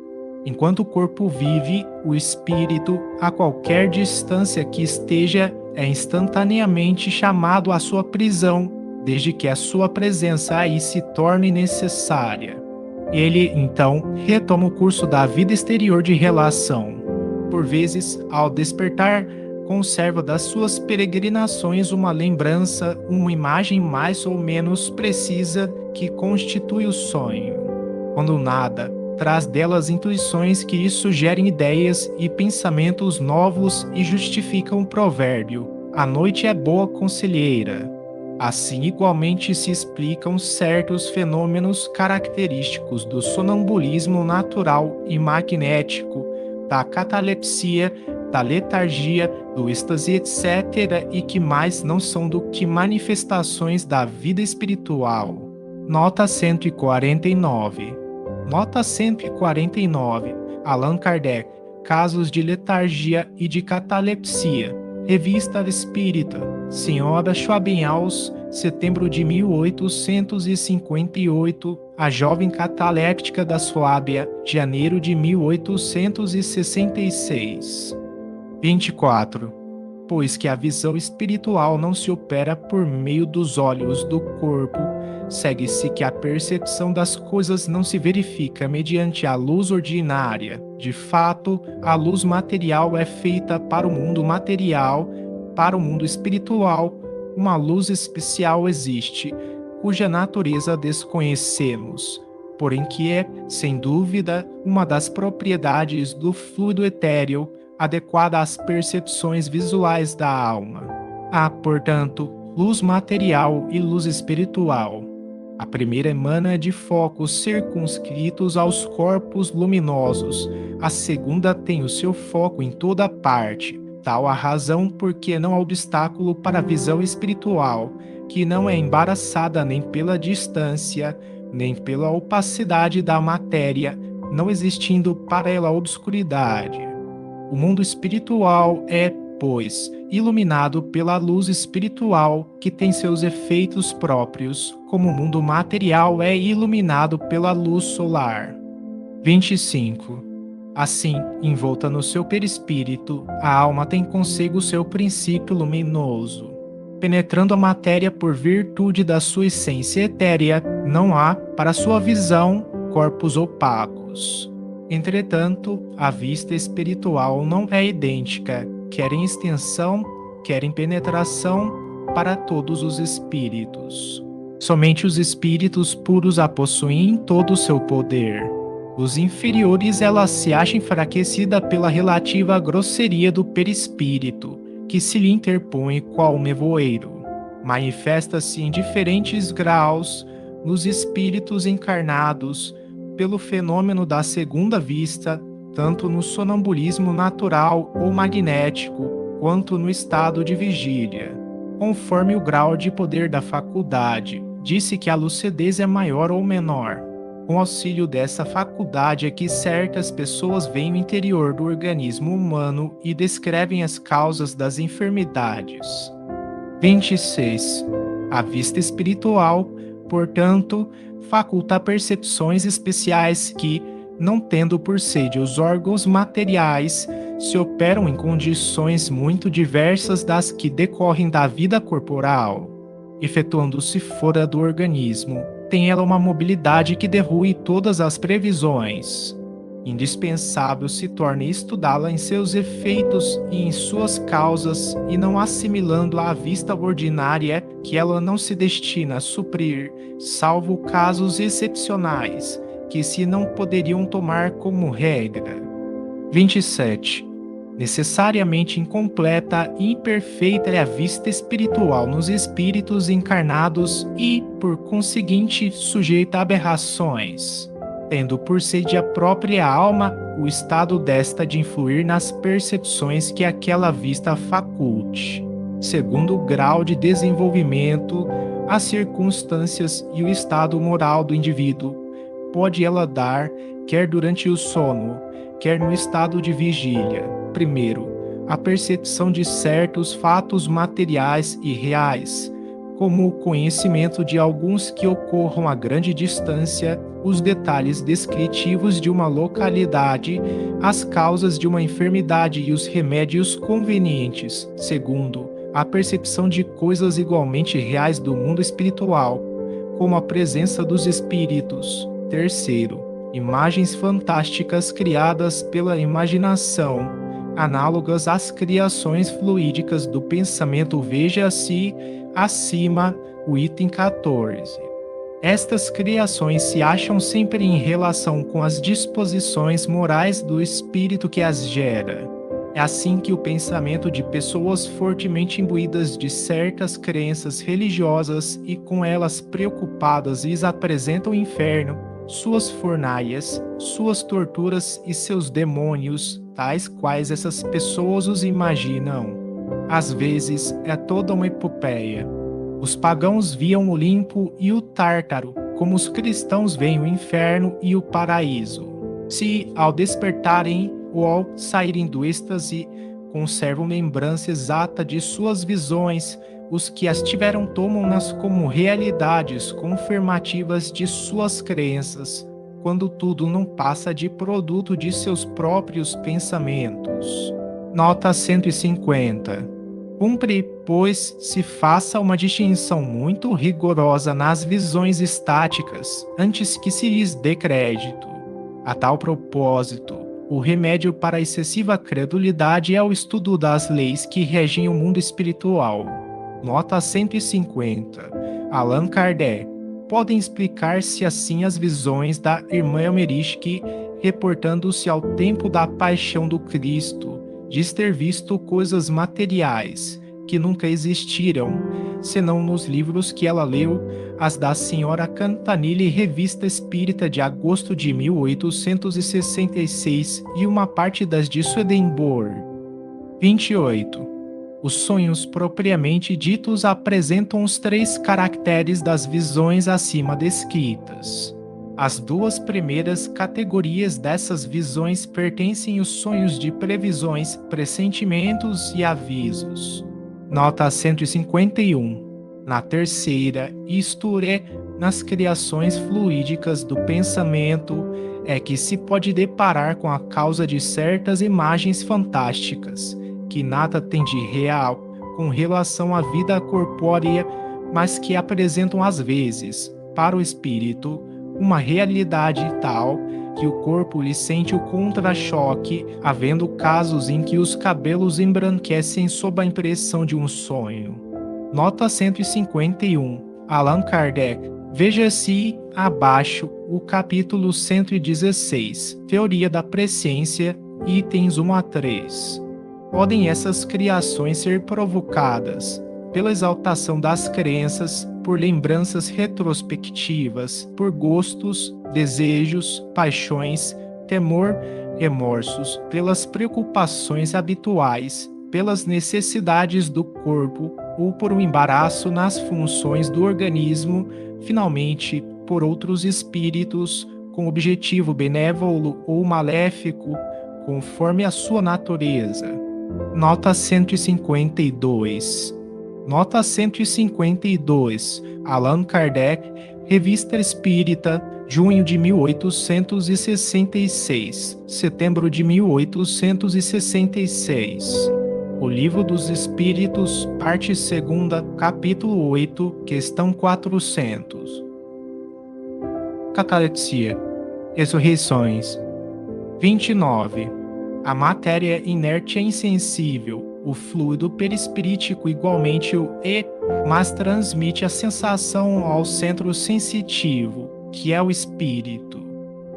Enquanto o corpo vive, o espírito, a qualquer distância que esteja, é instantaneamente chamado à sua prisão, desde que a sua presença aí se torne necessária. Ele, então, retoma o curso da vida exterior de relação. Por vezes, ao despertar, conserva das suas peregrinações uma lembrança, uma imagem mais ou menos precisa que constitui o sonho. Quando nada, traz delas intuições que lhe sugerem ideias e pensamentos novos e justificam o provérbio: a noite é boa conselheira. Assim, igualmente se explicam certos fenômenos característicos do sonambulismo natural e magnético, da catalepsia, da letargia, do êxtase, etc., e que mais não são do que manifestações da vida espiritual. Nota 149. Nota 149. Allan Kardec. Casos de letargia e de catalepsia. Revista Espírita, Senhora Schwabinhaus, setembro de 1858, A Jovem Cataléptica da Suábia, janeiro de 1866. 24. Pois que a visão espiritual não se opera por meio dos olhos do corpo, segue-se que a percepção das coisas não se verifica mediante a luz ordinária. De fato, a luz material é feita para o mundo material, para o mundo espiritual, uma luz especial existe, cuja natureza desconhecemos, porém que é, sem dúvida, uma das propriedades do fluido etéreo, adequada às percepções visuais da alma. Há, portanto, luz material e luz espiritual. A primeira emana de focos circunscritos aos corpos luminosos, a segunda tem o seu foco em toda parte, tal a razão porque não há obstáculo para a visão espiritual, que não é embaraçada nem pela distância, nem pela opacidade da matéria, não existindo para ela obscuridade. O mundo espiritual é, pois, iluminado pela luz espiritual que tem seus efeitos próprios, como o mundo material é iluminado pela luz solar. 25. Assim, envolta no seu perispírito, a alma tem consigo seu princípio luminoso. Penetrando a matéria por virtude da sua essência etérea, não há, para sua visão, corpos opacos. Entretanto, a vista espiritual não é idêntica, quer em extensão, quer em penetração, para todos os espíritos. Somente os espíritos puros a possuem em todo o seu poder. Os inferiores ela se acha enfraquecida pela relativa grosseria do perispírito, que se lhe interpõe qual nevoeiro. Manifesta-se em diferentes graus nos espíritos encarnados, pelo fenômeno da segunda vista, tanto no sonambulismo natural ou magnético, quanto no estado de vigília. Conforme o grau de poder da faculdade, disse que a lucidez é maior ou menor. Com auxílio dessa faculdade é que certas pessoas veem o interior do organismo humano e descrevem as causas das enfermidades. 26. A vista espiritual, portanto, faculta percepções especiais que, não tendo por sede os órgãos materiais, se operam em condições muito diversas das que decorrem da vida corporal, efetuando-se fora do organismo, tem ela uma mobilidade que derrui todas as previsões. Indispensável se torna estudá-la em seus efeitos e em suas causas, e não assimilando-a à vista ordinária que ela não se destina a suprir, salvo casos excepcionais, que se não poderiam tomar como regra. 27. Necessariamente incompleta e imperfeita é a vista espiritual nos espíritos encarnados e, por conseguinte, sujeita a aberrações, tendo por sede a própria alma o estado desta de influir nas percepções que aquela vista faculte, segundo o grau de desenvolvimento, as circunstâncias e o estado moral do indivíduo. Pode ela dar, quer durante o sono, quer no estado de vigília, primeiro, a percepção de certos fatos materiais e reais, como o conhecimento de alguns que ocorram a grande distância, os detalhes descritivos de uma localidade, as causas de uma enfermidade e os remédios convenientes. Segundo, a percepção de coisas igualmente reais do mundo espiritual, como a presença dos espíritos. Terceiro, imagens fantásticas criadas pela imaginação, análogas às criações fluídicas do pensamento. Veja-se acima o item 14. Estas criações se acham sempre em relação com as disposições morais do espírito que as gera. É assim que o pensamento de pessoas fortemente imbuídas de certas crenças religiosas e com elas preocupadas lhes apresenta o inferno, suas fornalhas, suas torturas e seus demônios, tais quais essas pessoas os imaginam. Às vezes é toda uma epopeia. Os pagãos viam o Olimpo e o Tártaro, como os cristãos veem o inferno e o paraíso. Se, ao despertarem ou ao saírem do êxtase, conservam lembrança exata de suas visões, os que as tiveram tomam-nas como realidades confirmativas de suas crenças, quando tudo não passa de produto de seus próprios pensamentos. Nota 150. Cumpre, pois, se faça uma distinção muito rigorosa nas visões estáticas, antes que se lhes dê crédito. A tal propósito, o remédio para a excessiva credulidade é o estudo das leis que regem o mundo espiritual. Nota 150. Allan Kardec. Podem explicar-se assim as visões da irmã Elmerich que, reportando-se ao tempo da paixão do Cristo, diz ter visto coisas materiais que nunca existiram, senão nos livros que ela leu, as da senhora Cantanilha, Revista Espírita de agosto de 1866 e uma parte das de Swedenborg. 28. Os sonhos propriamente ditos apresentam os 3 caracteres das visões acima descritas. As 2 primeiras categorias dessas visões pertencem aos sonhos de previsões, pressentimentos e avisos. Nota 151. Na terceira, isto é, nas criações fluídicas do pensamento, é que se pode deparar com a causa de certas imagens fantásticas, que nada tem de real com relação à vida corpórea, mas que apresentam às vezes, para o espírito, uma realidade tal que o corpo lhe sente o contra-choque, havendo casos em que os cabelos embranquecem sob a impressão de um sonho. Nota 151. Allan Kardec. Veja-se abaixo o capítulo 116, Teoria da Presciência, itens 1 a 3. Podem essas criações ser provocadas pela exaltação das crenças, por lembranças retrospectivas, por gostos, desejos, paixões, temor, remorsos, pelas preocupações habituais, pelas necessidades do corpo ou por um embaraço nas funções do organismo, finalmente, por outros espíritos, com objetivo benévolo ou maléfico, conforme a sua natureza. Nota 152. Nota 152. Allan Kardec, Revista Espírita, junho de 1866, setembro de 1866. O Livro dos Espíritos, parte 2ª, capítulo 8, questão 400. Catalepsia. Ressurreições. 29. A matéria inerte é insensível, o fluido perispirítico igualmente o é, mas transmite a sensação ao centro sensitivo, que é o espírito.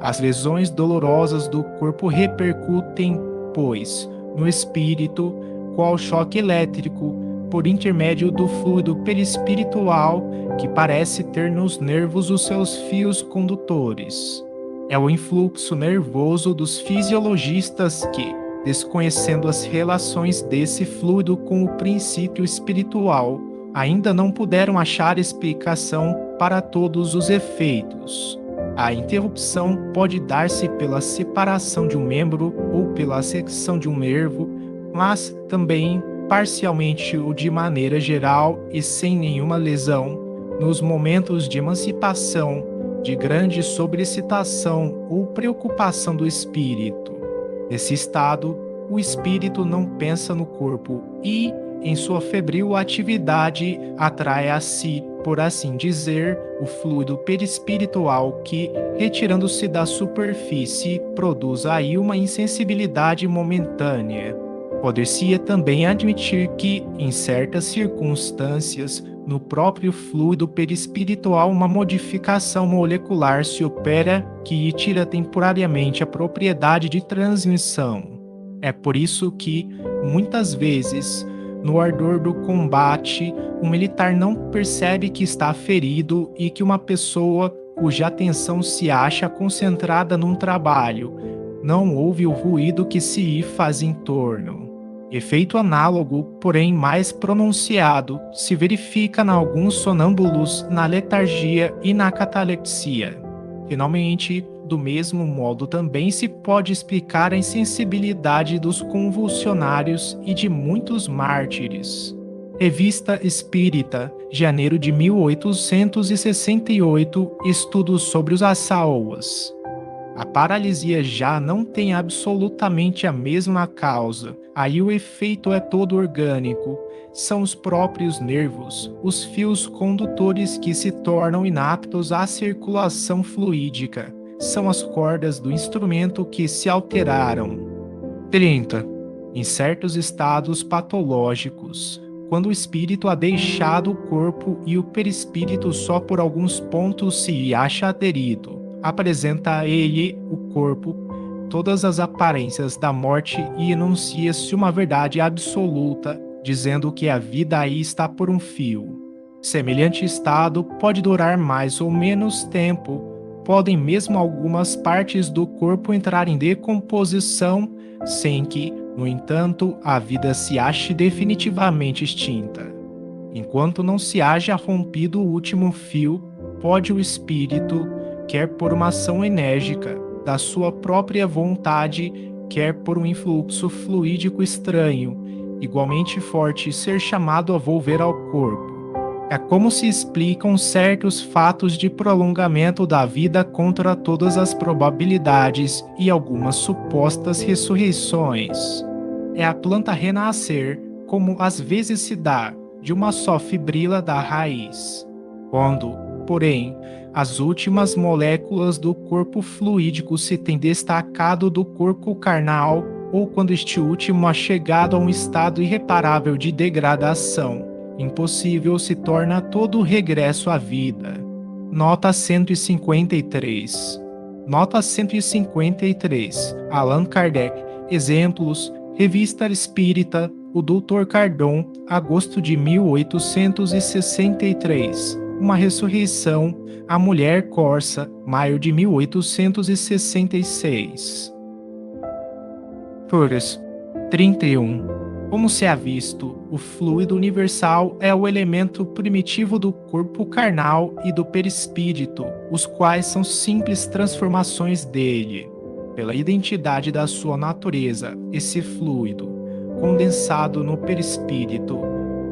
As lesões dolorosas do corpo repercutem, pois, no espírito, qual choque elétrico, por intermédio do fluido perispiritual que parece ter nos nervos os seus fios condutores. É o influxo nervoso dos fisiologistas que, desconhecendo as relações desse fluido com o princípio espiritual, ainda não puderam achar explicação para todos os efeitos. A interrupção pode dar-se pela separação de um membro ou pela secção de um nervo, mas também parcialmente ou de maneira geral e sem nenhuma lesão, nos momentos de emancipação, de grande sobreexcitação ou preocupação do espírito. Nesse estado, o espírito não pensa no corpo e, em sua febril atividade, atrai a si, por assim dizer, o fluido perispiritual que, retirando-se da superfície, produz aí uma insensibilidade momentânea. Poder-se-ia também admitir que, em certas circunstâncias, no próprio fluido perispiritual uma modificação molecular se opera que lhe tira temporariamente a propriedade de transmissão. É por isso que, muitas vezes, no ardor do combate, um militar não percebe que está ferido e que uma pessoa cuja atenção se acha concentrada num trabalho não ouve o ruído que se faz em torno. Efeito análogo, porém mais pronunciado, se verifica em alguns sonâmbulos na letargia e na catalepsia. Finalmente, do mesmo modo também se pode explicar a insensibilidade dos convulsionários e de muitos mártires. Revista Espírita, janeiro de 1868, estudos sobre os Assaoas. A paralisia já não tem absolutamente a mesma causa, aí o efeito é todo orgânico. São os próprios nervos, os fios condutores que se tornam inaptos à circulação fluídica. São as cordas do instrumento que se alteraram. 30. Em certos estados patológicos, quando o espírito ha deixado o corpo e o perispírito só por alguns pontos se acha aderido, apresenta a ele, o corpo, todas as aparências da morte e enuncia-se uma verdade absoluta, dizendo que a vida aí está por um fio. Semelhante estado pode durar mais ou menos tempo, podem mesmo algumas partes do corpo entrar em decomposição, sem que, no entanto, a vida se ache definitivamente extinta. Enquanto não se haja rompido o último fio, pode o espírito, quer por uma ação enérgica, da sua própria vontade, quer por um influxo fluídico estranho, igualmente forte, ser chamado a volver ao corpo. É como se explicam certos fatos de prolongamento da vida contra todas as probabilidades e algumas supostas ressurreições. É a planta renascer, como às vezes se dá, de uma só fibrila da raiz. Quando, porém, as últimas moléculas do corpo fluídico se têm destacado do corpo carnal, ou quando este último ha chegado a um estado irreparável de degradação, impossível se torna todo o regresso à vida. Nota 153. Nota 153. Allan Kardec. Exemplos. Revista Espírita. O Dr. Cardon. Agosto de 1863. Uma ressurreição. A Mulher Corsa. Maio de 1866. Flores. 31. Como se ha visto, o fluido universal é o elemento primitivo do corpo carnal e do perispírito, os quais são simples transformações dele. Pela identidade da sua natureza, esse fluido, condensado no perispírito,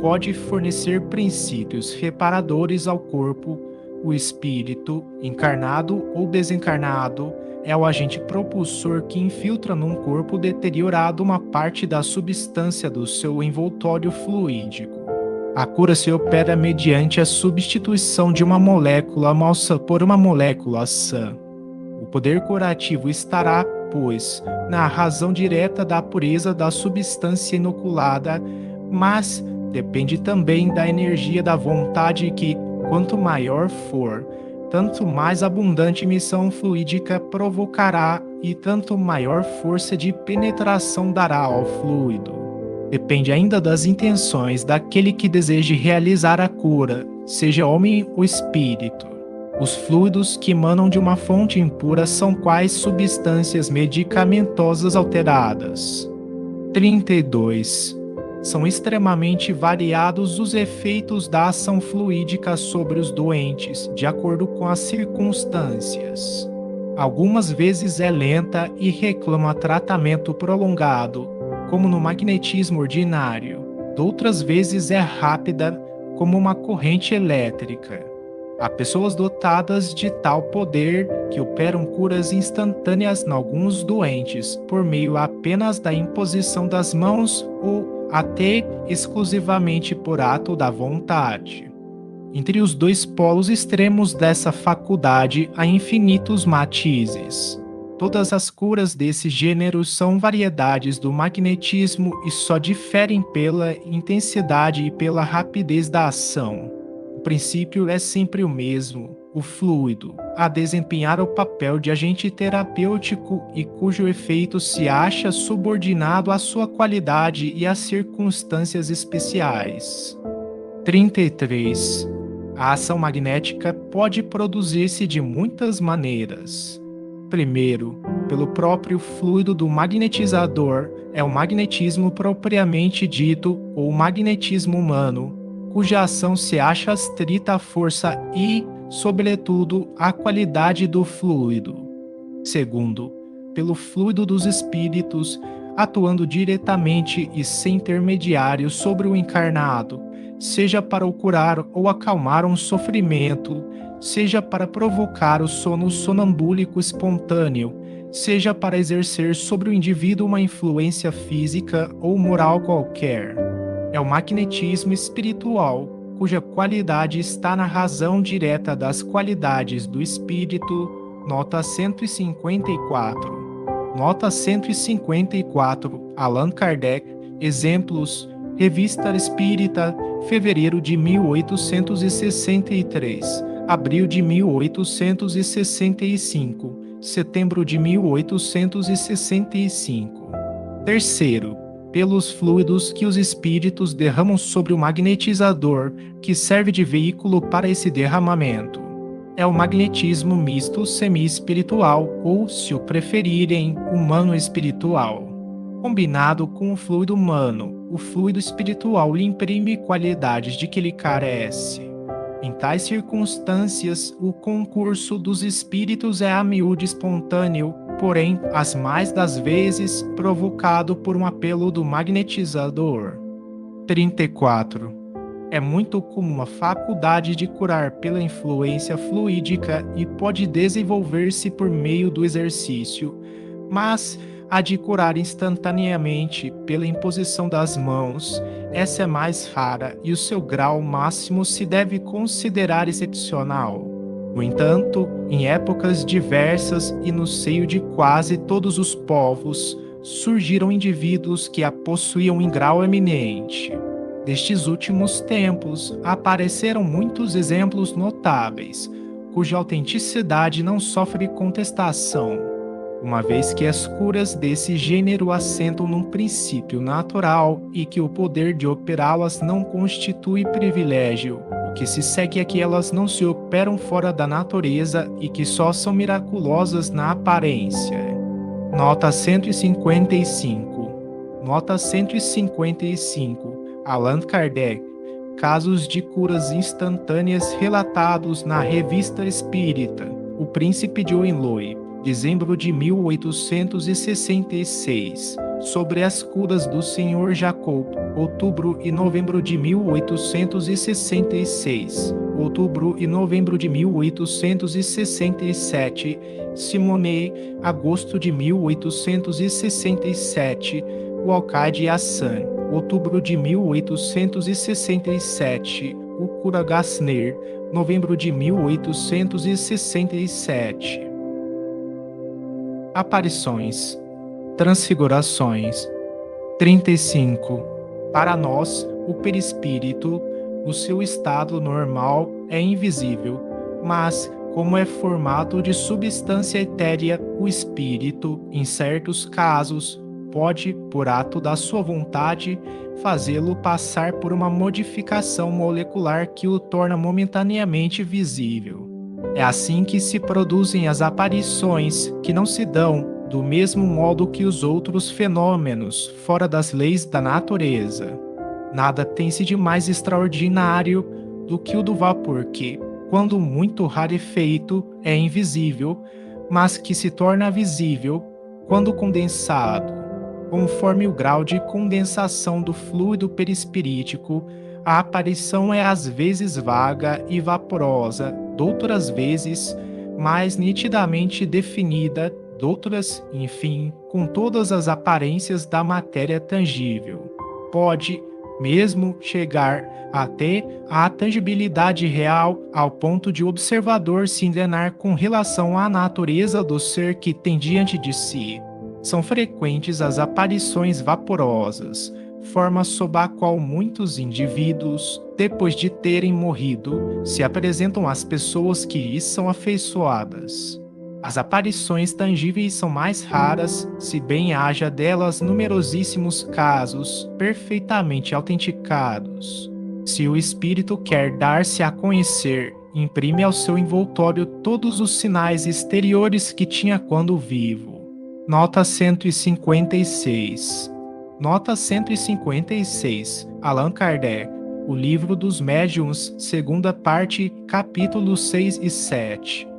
pode fornecer princípios reparadores ao corpo. O espírito, encarnado ou desencarnado, é o agente propulsor que infiltra num corpo deteriorado uma parte da substância do seu envoltório fluídico. A cura se opera mediante a substituição de uma molécula malsã por uma molécula sã. O poder curativo estará, pois, na razão direta da pureza da substância inoculada, mas depende também da energia da vontade que, quanto maior for, tanto mais abundante emissão fluídica provocará e tanto maior força de penetração dará ao fluido. Depende ainda das intenções daquele que deseje realizar a cura, seja homem ou espírito. Os fluidos que emanam de uma fonte impura são quais substâncias medicamentosas alteradas. 32. São extremamente variados os efeitos da ação fluídica sobre os doentes, de acordo com as circunstâncias. Algumas vezes é lenta e reclama tratamento prolongado, como no magnetismo ordinário. Outras vezes é rápida, como uma corrente elétrica. Há pessoas dotadas de tal poder que operam curas instantâneas em alguns doentes, por meio apenas da imposição das mãos ou até exclusivamente por ato da vontade. Entre os dois polos extremos dessa faculdade há infinitos matizes. Todas as curas desse gênero são variedades do magnetismo e só diferem pela intensidade e pela rapidez da ação. O princípio é sempre o mesmo, o fluido, a desempenhar o papel de agente terapêutico e cujo efeito se acha subordinado à sua qualidade e às circunstâncias especiais. 33. A ação magnética pode produzir-se de muitas maneiras. Primeiro, pelo próprio fluido do magnetizador, é o magnetismo propriamente dito ou magnetismo humano, cuja ação se acha astrita à força e, sobretudo, à qualidade do fluido. Segundo, pelo fluido dos espíritos, atuando diretamente e sem intermediário sobre o encarnado, seja para o curar ou acalmar um sofrimento, seja para provocar o sono sonambúlico espontâneo, seja para exercer sobre o indivíduo uma influência física ou moral qualquer. É o magnetismo espiritual, cuja qualidade está na razão direta das qualidades do espírito, nota 154. Nota 154, Allan Kardec, exemplos, Revista Espírita, fevereiro de 1863, abril de 1865, setembro de 1865. Terceiro, pelos fluidos que os espíritos derramam sobre o magnetizador, que serve de veículo para esse derramamento. É o magnetismo misto semi-espiritual ou, se o preferirem, humano-espiritual. Combinado com o fluido humano, o fluido espiritual lhe imprime qualidades de que ele carece. Em tais circunstâncias, o concurso dos espíritos é a miúde espontâneo, porém, as mais das vezes, provocado por um apelo do magnetizador. 34. É muito comum a faculdade de curar pela influência fluídica e pode desenvolver-se por meio do exercício, mas a de curar instantaneamente pela imposição das mãos, essa é mais rara e o seu grau máximo se deve considerar excepcional. No entanto, em épocas diversas e no seio de quase todos os povos, surgiram indivíduos que a possuíam em grau eminente. Nestes últimos tempos, apareceram muitos exemplos notáveis, cuja autenticidade não sofre contestação, uma vez que as curas desse gênero assentam num princípio natural e que o poder de operá-las não constitui privilégio, o que se segue é que elas não se operam fora da natureza e que só são miraculosas na aparência. Nota 155. Nota 155. Allan Kardec. Casos de curas instantâneas relatados na Revista Espírita. O Príncipe de Hohenlohe, dezembro de 1866. Sobre as curas do Sr. Jacob, outubro e novembro de 1866. Outubro e novembro de 1867. Simonet, agosto de 1867. O Alcaide Hassan, outubro de 1867, Ukura Gassner, novembro de 1867. Aparições, transfigurações. 35. Para nós, o perispírito, o seu estado normal é invisível, mas, como é formado de substância etérea, o espírito, em certos casos, pode, por ato da sua vontade, fazê-lo passar por uma modificação molecular que o torna momentaneamente visível. É assim que se produzem as aparições, que não se dão do mesmo modo que os outros fenômenos fora das leis da natureza. Nada tem-se de mais extraordinário do que o do vapor que, quando muito rarefeito, é invisível, mas que se torna visível quando condensado. Conforme o grau de condensação do fluido perispirítico, a aparição é às vezes vaga e vaporosa, doutras vezes mais nitidamente definida, doutras, enfim, com todas as aparências da matéria tangível. Pode mesmo chegar até a tangibilidade real ao ponto de o observador se enganar com relação à natureza do ser que tem diante de si. São frequentes as aparições vaporosas, forma sob a qual muitos indivíduos, depois de terem morrido, se apresentam às pessoas que lhes são afeiçoadas. As aparições tangíveis são mais raras, se bem haja delas numerosíssimos casos perfeitamente autenticados. Se o espírito quer dar-se a conhecer, imprime ao seu envoltório todos os sinais exteriores que tinha quando vivo. Nota 156. Nota 156. Allan Kardec. O Livro dos Médiuns, segunda parte, capítulos 6 e 7.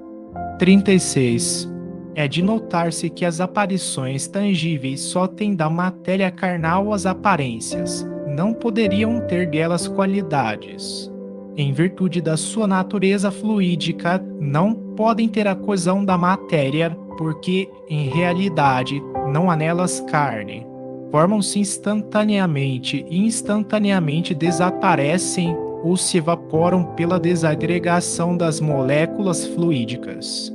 36. É de notar-se que as aparições tangíveis só têm da matéria carnal as aparências, não poderiam ter delas qualidades. Em virtude da sua natureza fluídica, não podem ter a coesão da matéria, porque, em realidade, não há nelas carne. Formam-se instantaneamente e instantaneamente desaparecem ou se evaporam pela desagregação das moléculas fluídicas.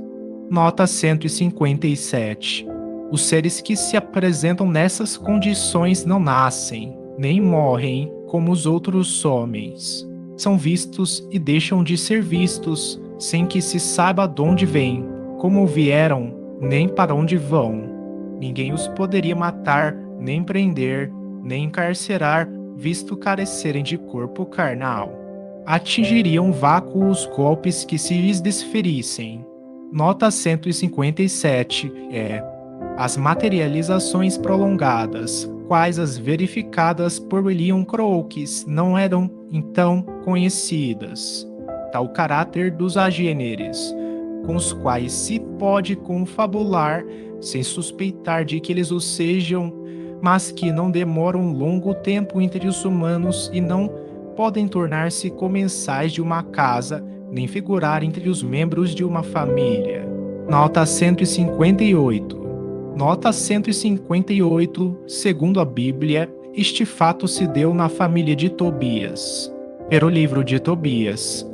Nota 157. Os seres que se apresentam nessas condições não nascem, nem morrem como os outros homens. São vistos e deixam de ser vistos, sem que se saiba de onde vêm, como vieram, nem para onde vão. Ninguém os poderia matar, nem prender, nem encarcerar, visto carecerem de corpo carnal. Atingiriam vácuo os golpes que se lhes desferissem. Nota 157 é: as materializações prolongadas, quais as verificadas por William Crookes, não eram, então, conhecidas. Tal caráter dos agêneres, com os quais se pode confabular, sem suspeitar de que eles o sejam, mas que não demoram longo tempo entre os humanos e não podem tornar-se comensais de uma casa, nem figurar entre os membros de uma família. Nota 158. Nota 158. Segundo a Bíblia, este fato se deu na família de Tobias. Pelo livro de Tobias.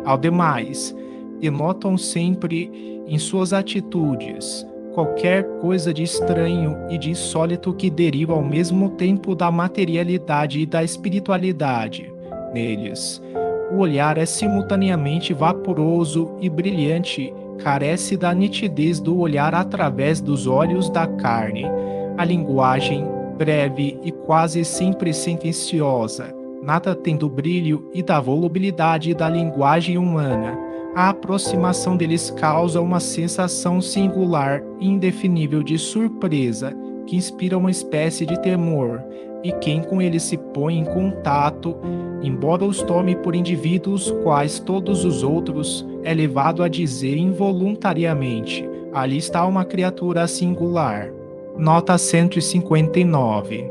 Ao demais, denotam sempre em suas atitudes qualquer coisa de estranho e de insólito que deriva ao mesmo tempo da materialidade e da espiritualidade. Neles, o olhar é simultaneamente vaporoso e brilhante, carece da nitidez do olhar através dos olhos da carne. A linguagem, breve e quase sempre sentenciosa, nada tem do brilho e da volubilidade da linguagem humana. A aproximação deles causa uma sensação singular e indefinível de surpresa, que inspira uma espécie de temor, e quem com eles se põe em contato, embora os tome por indivíduos quais todos os outros, é levado a dizer involuntariamente: ali está uma criatura singular. Nota 159.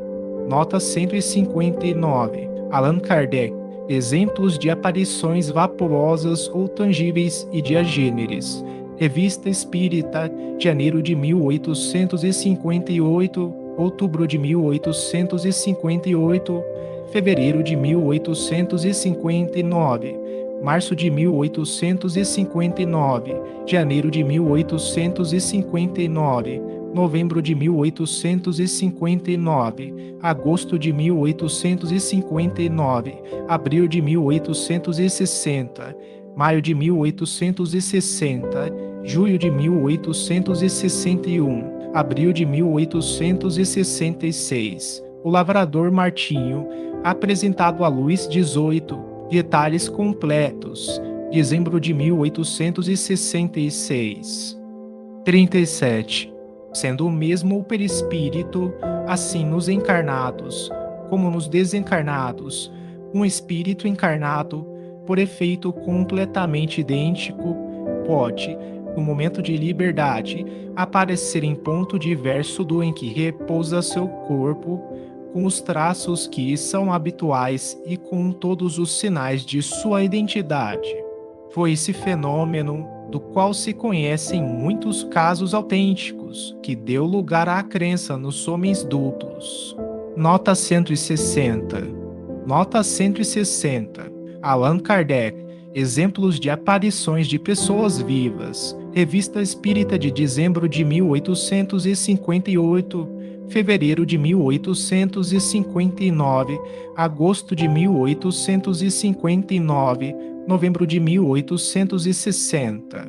Nota 159. Allan Kardec. Exemplos de aparições vaporosas ou tangíveis e de agêneres. Revista Espírita, janeiro de 1858, outubro de 1858, fevereiro de 1859, março de 1859, janeiro de 1859, novembro de 1859, agosto de 1859, abril de 1860, maio de 1860, julho de 1861, abril de 1866. O lavrador Martinho, apresentado à luz 18, detalhes completos, dezembro de 1866. 37. Sendo o mesmo o perispírito, assim nos encarnados, como nos desencarnados, um espírito encarnado, por efeito completamente idêntico, pode, no momento de liberdade, aparecer em ponto diverso do em que repousa seu corpo, com os traços que são habituais e com todos os sinais de sua identidade. Foi esse fenômeno, do qual se conhecem muitos casos autênticos, que deu lugar à crença nos homens duplos. Nota 160. Nota 160. Allan Kardec. Exemplos de aparições de pessoas vivas. Revista Espírita de dezembro de 1858, fevereiro de 1859, agosto de 1859, novembro de 1860.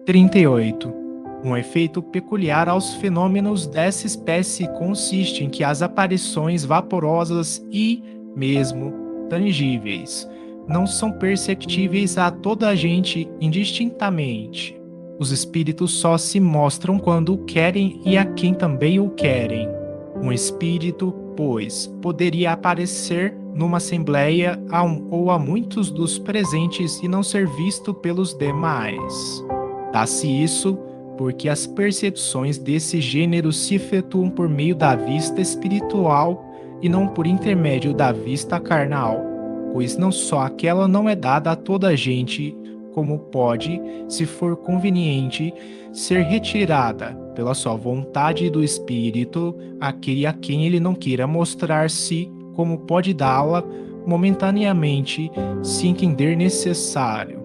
38. Um efeito peculiar aos fenômenos dessa espécie consiste em que as aparições vaporosas e, mesmo, tangíveis, não são perceptíveis a toda a gente indistintamente. Os espíritos só se mostram quando o querem e a quem também o querem. Um espírito, pois, poderia aparecer numa assembleia a um ou a muitos dos presentes e não ser visto pelos demais. Dá-se isso porque as percepções desse gênero se efetuam por meio da vista espiritual e não por intermédio da vista carnal, pois não só aquela não é dada a toda a gente, como pode, se for conveniente, ser retirada pela só vontade do espírito àquele a quem ele não queira mostrar-se, como pode dá-la momentaneamente, se entender necessário.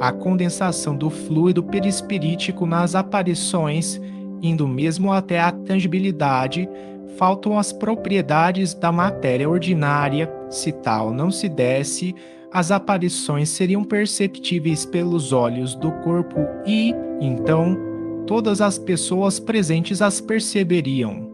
A condensação do fluido perispirítico nas aparições, indo mesmo até a tangibilidade, faltam as propriedades da matéria ordinária. Se tal não se desse, as aparições seriam perceptíveis pelos olhos do corpo e, então, todas as pessoas presentes as perceberiam.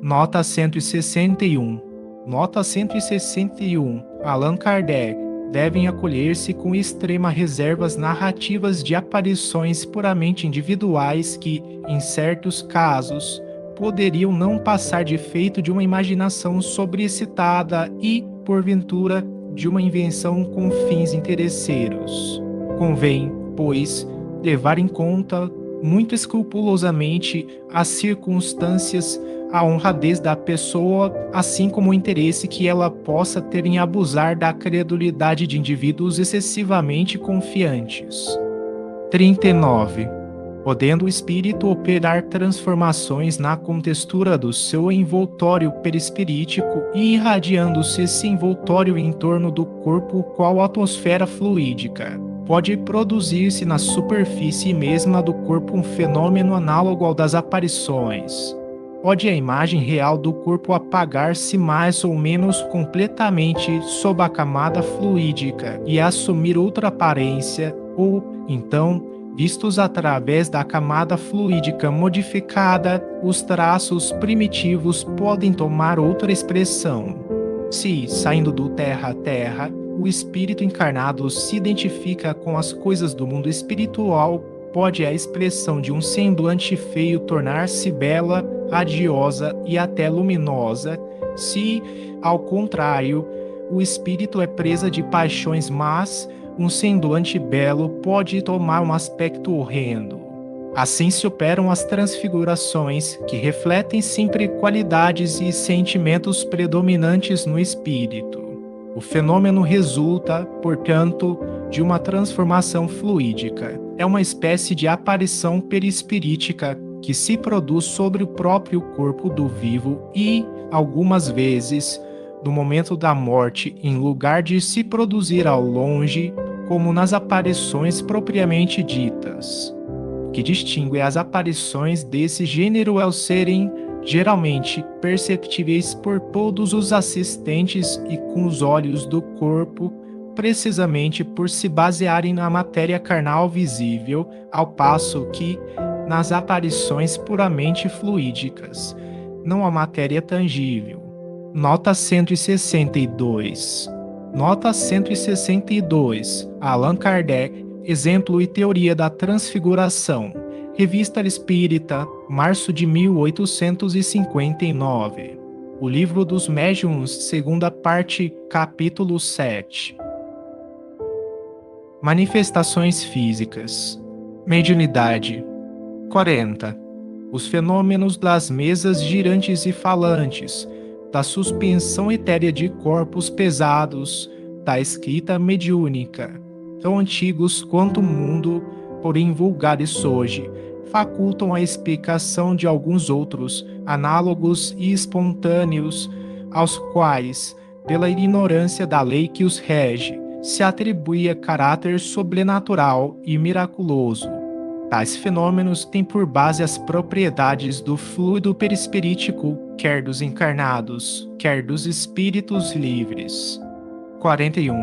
Nota 161. Nota 161. Allan Kardec. Devem acolher-se com extrema reserva às narrativas de aparições puramente individuais que, em certos casos, poderiam não passar de efeito de uma imaginação sobreexcitada e, porventura, de uma invenção com fins interesseiros. Convém, pois, levar em conta muito escrupulosamente as circunstâncias, a honradez da pessoa, assim como o interesse que ela possa ter em abusar da credulidade de indivíduos excessivamente confiantes. 39. Podendo o espírito operar transformações na contextura do seu envoltório perispirítico e irradiando-se esse envoltório em torno do corpo qual atmosfera fluídica, pode produzir-se na superfície mesma do corpo um fenômeno análogo ao das aparições. Pode a imagem real do corpo apagar-se mais ou menos completamente sob a camada fluídica e assumir outra aparência, ou, então, vistos através da camada fluídica modificada, os traços primitivos podem tomar outra expressão. Se, saindo do terra a terra, o espírito encarnado se identifica com as coisas do mundo espiritual, pode a expressão de um semblante feio tornar-se bela, radiosa e até luminosa. Se, ao contrário, o espírito é presa de paixões más, um semblante belo pode tomar um aspecto horrendo. Assim se operam as transfigurações, que refletem sempre qualidades e sentimentos predominantes no espírito. O fenômeno resulta, portanto, de uma transformação fluídica. É uma espécie de aparição perispirítica que se produz sobre o próprio corpo do vivo e, algumas vezes, no momento da morte, em lugar de se produzir ao longe, como nas aparições propriamente ditas. O que distingue as aparições desse gênero é o serem geralmente perceptíveis por todos os assistentes e com os olhos do corpo, precisamente por se basearem na matéria carnal visível, ao passo que, nas aparições puramente fluídicas, não há matéria tangível. Nota 162. Nota 162. Allan Kardec, Exemplo e Teoria da Transfiguração. Revista Espírita, março de 1859. O Livro dos Médiuns, segunda parte, capítulo 7. Manifestações físicas. Mediunidade. 40. Os fenômenos das mesas girantes e falantes, da suspensão etérea de corpos pesados, da escrita mediúnica, tão antigos quanto o mundo, porém vulgares hoje, facultam a explicação de alguns outros, análogos e espontâneos, aos quais, pela ignorância da lei que os rege, se atribuía caráter sobrenatural e miraculoso. Tais fenômenos têm por base as propriedades do fluido perispirítico, quer dos encarnados, quer dos espíritos livres. 41.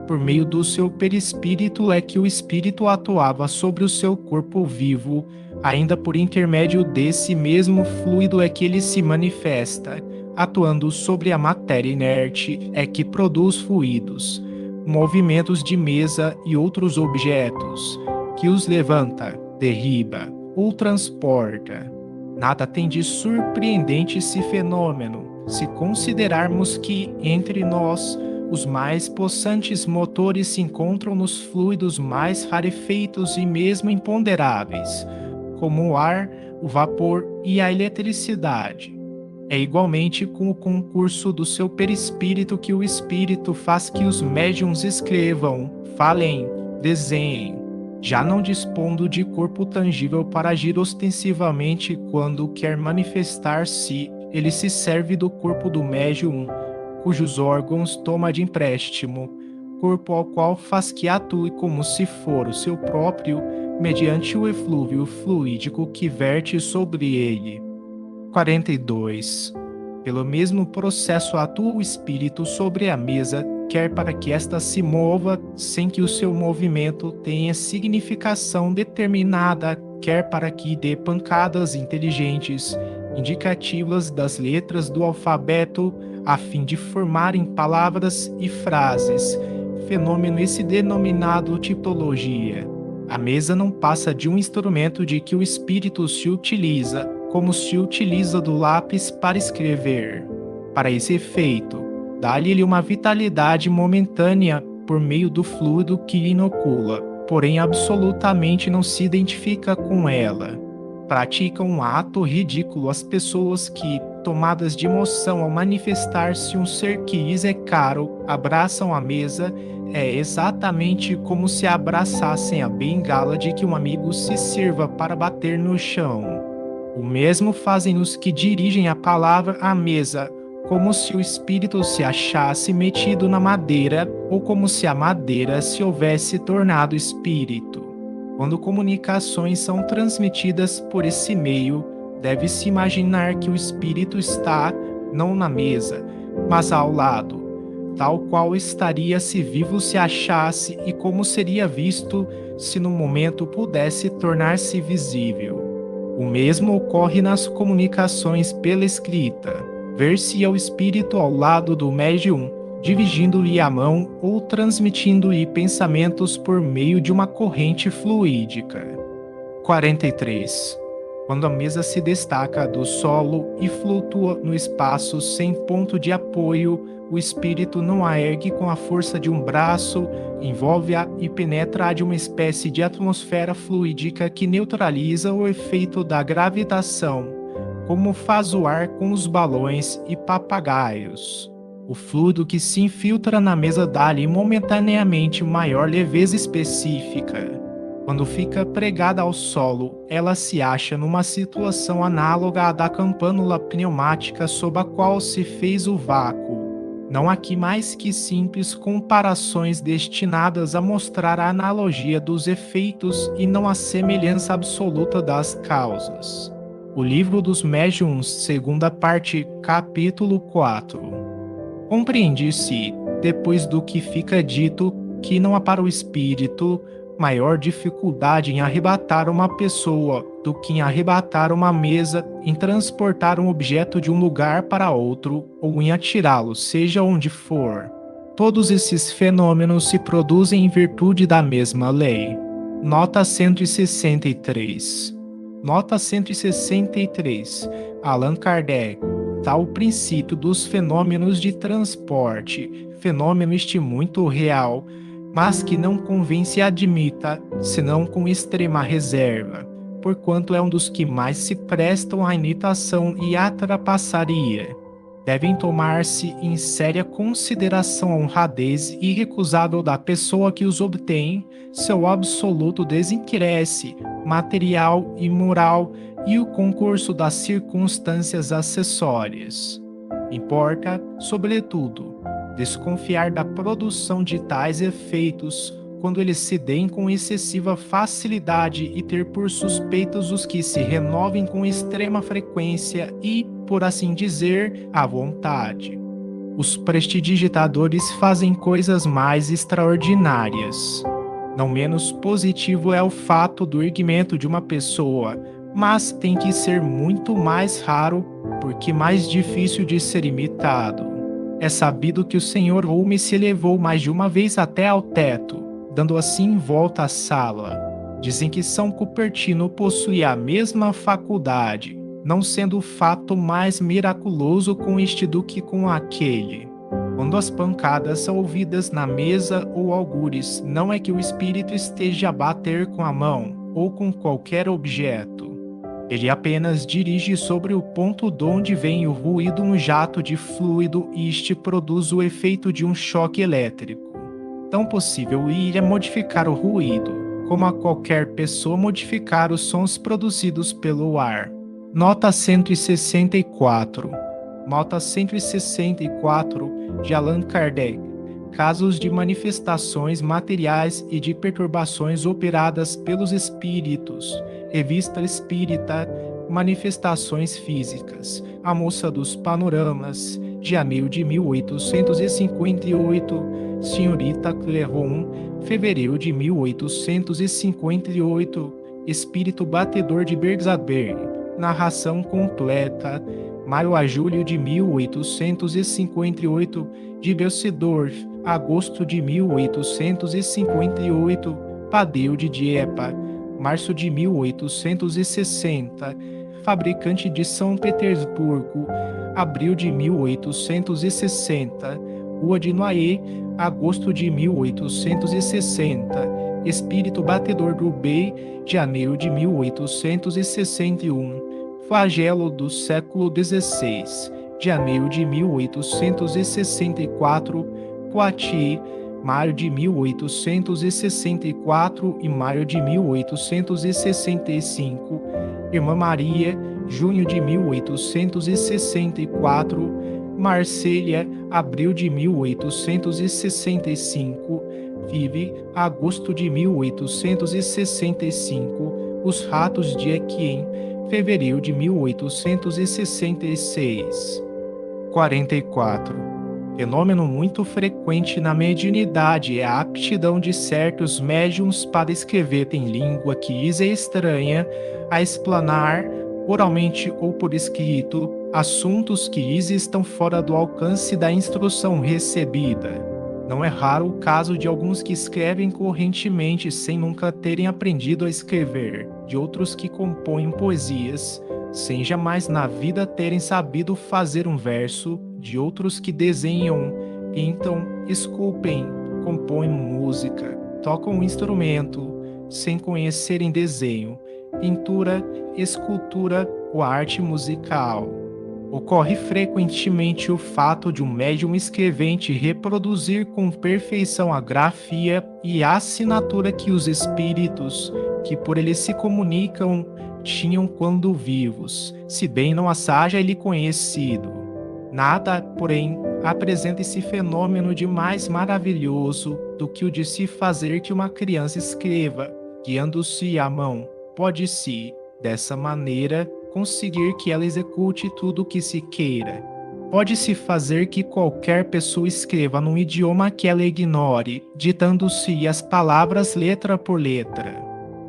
Por meio do seu perispírito é que o espírito atuava sobre o seu corpo vivo, ainda por intermédio desse mesmo fluido é que ele se manifesta, atuando sobre a matéria inerte é que produz fluidos, movimentos de mesa e outros objetos, que os levanta, derriba ou transporta. Nada tem de surpreendente esse fenômeno, se considerarmos que, entre nós, os mais possantes motores se encontram nos fluidos mais rarefeitos e mesmo imponderáveis, como o ar, o vapor e a eletricidade. É igualmente com o concurso do seu perispírito que o espírito faz que os médiuns escrevam, falem, desenhem, já não dispondo de corpo tangível para agir ostensivamente quando quer manifestar-se, ele se serve do corpo do médium, cujos órgãos toma de empréstimo, corpo ao qual faz que atue como se for o seu próprio, mediante o eflúvio fluídico que verte sobre ele. 42. Pelo mesmo processo atua o espírito sobre a mesa, quer para que esta se mova sem que o seu movimento tenha significação determinada, quer para que dê pancadas inteligentes, indicativas das letras do alfabeto, a fim de formarem palavras e frases, fenômeno esse denominado tipologia. A mesa não passa de um instrumento de que o espírito se utiliza, como se utiliza do lápis para escrever. Para esse efeito, dá-lhe uma vitalidade momentânea por meio do fluido que inocula, porém absolutamente não se identifica com ela. Praticam um ato ridículo as pessoas que, tomadas de emoção ao manifestar-se um ser que lhes é caro, abraçam a mesa. É exatamente como se abraçassem a bengala de que um amigo se sirva para bater no chão. O mesmo fazem os que dirigem a palavra à mesa, como se o espírito se achasse metido na madeira, ou como se a madeira se houvesse tornado espírito. Quando comunicações são transmitidas por esse meio, deve-se imaginar que o espírito está, não na mesa, mas ao lado, tal qual estaria se vivo se achasse e como seria visto se no momento pudesse tornar-se visível. O mesmo ocorre nas comunicações pela escrita. Ver-se o espírito ao lado do médium, dirigindo-lhe a mão ou transmitindo-lhe pensamentos por meio de uma corrente fluídica. 43. Quando a mesa se destaca do solo e flutua no espaço sem ponto de apoio, o espírito não a ergue com a força de um braço, envolve-a e penetra-a de uma espécie de atmosfera fluídica que neutraliza o efeito da gravitação, como faz o ar com os balões e papagaios. O fluido que se infiltra na mesa dá-lhe momentaneamente maior leveza específica. Quando fica pregada ao solo, ela se acha numa situação análoga à da campânula pneumática sob a qual se fez o vácuo. Não há aqui mais que simples comparações destinadas a mostrar a analogia dos efeitos e não a semelhança absoluta das causas. O Livro dos Médiuns, segunda parte, capítulo 4. Compreende-se, depois do que fica dito, que não há para o espírito maior dificuldade em arrebatar uma pessoa do que em arrebatar uma mesa, em transportar um objeto de um lugar para outro ou em atirá-lo, seja onde for. Todos esses fenômenos se produzem em virtude da mesma lei. Nota 163. Nota 163. Allan Kardec. Tal princípio dos fenômenos de transporte, fenômeno este muito real, mas que não convém se admita, senão com extrema reserva, porquanto é um dos que mais se prestam à imitação e à trapaçaria. Devem tomar-se em séria consideração a honradez irrecusável da pessoa que os obtém, seu absoluto desinteresse material e moral e o concurso das circunstâncias acessórias. Importa, sobretudo, desconfiar da produção de tais efeitos quando eles se deem com excessiva facilidade e ter por suspeitos os que se renovem com extrema frequência e, por assim dizer, à vontade. Os prestidigitadores fazem coisas mais extraordinárias. Não menos positivo é o fato do erguimento de uma pessoa, mas tem que ser muito mais raro, porque mais difícil de ser imitado. É sabido que o Sr. Holmes se elevou mais de uma vez até ao teto, dando assim volta à sala. Dizem que São Cupertino possuía a mesma faculdade, não sendo o fato mais miraculoso com este do que com aquele. Quando as pancadas são ouvidas na mesa ou algures, não é que o espírito esteja a bater com a mão ou com qualquer objeto. Ele apenas dirige sobre o ponto de onde vem o ruído um jato de fluido e este produz o efeito de um choque elétrico. Tão possível ir é modificar o ruído, como a qualquer pessoa modificar os sons produzidos pelo ar. Nota 164. Nota 164 de Allan Kardec. Casos de manifestações materiais e de perturbações operadas pelos espíritos. Revista Espírita, Manifestações Físicas, A Moça dos Panoramas, janeiro de 1858, Senhorita Clairon, fevereiro de 1858, Espírito Batedor de Bergsaber, narração completa, maio a julho de 1858, de Belcedorf, agosto de 1858, Padeu de Dieppe, março de 1860, fabricante de São Petersburgo, abril de 1860, Rua de Noailles, agosto de 1860, Espírito Batedor do Bey, janeiro de 1861, Flagelo do século XVI, janeiro de 1864, Poitiers, maio de 1864 e maio de 1865, Irmã Maria, junho de 1864, Marselha, abril de 1865, Vive, agosto de 1865, Os Ratos de Equien, fevereiro de 1866. 44. Fenômeno muito frequente na mediunidade é a aptidão de certos médiuns para escrever em língua que lhes é estranha, a explanar, oralmente ou por escrito, assuntos que lhes estão fora do alcance da instrução recebida. Não é raro o caso de alguns que escrevem correntemente sem nunca terem aprendido a escrever, de outros que compõem poesias, sem jamais na vida terem sabido fazer um verso, de outros que desenham, pintam, esculpem, compõem música, tocam um instrumento, sem conhecerem desenho, pintura, escultura ou arte musical. Ocorre frequentemente o fato de um médium escrevente reproduzir com perfeição a grafia e a assinatura que os espíritos, que por ele se comunicam, tinham quando vivos, se bem não as haja ele conhecido. Nada, porém, apresenta esse fenômeno de mais maravilhoso do que o de se fazer que uma criança escreva, guiando-se a mão. Pode-se, dessa maneira, conseguir que ela execute tudo o que se queira. Pode-se fazer que qualquer pessoa escreva num idioma que ela ignore, ditando-se as palavras letra por letra.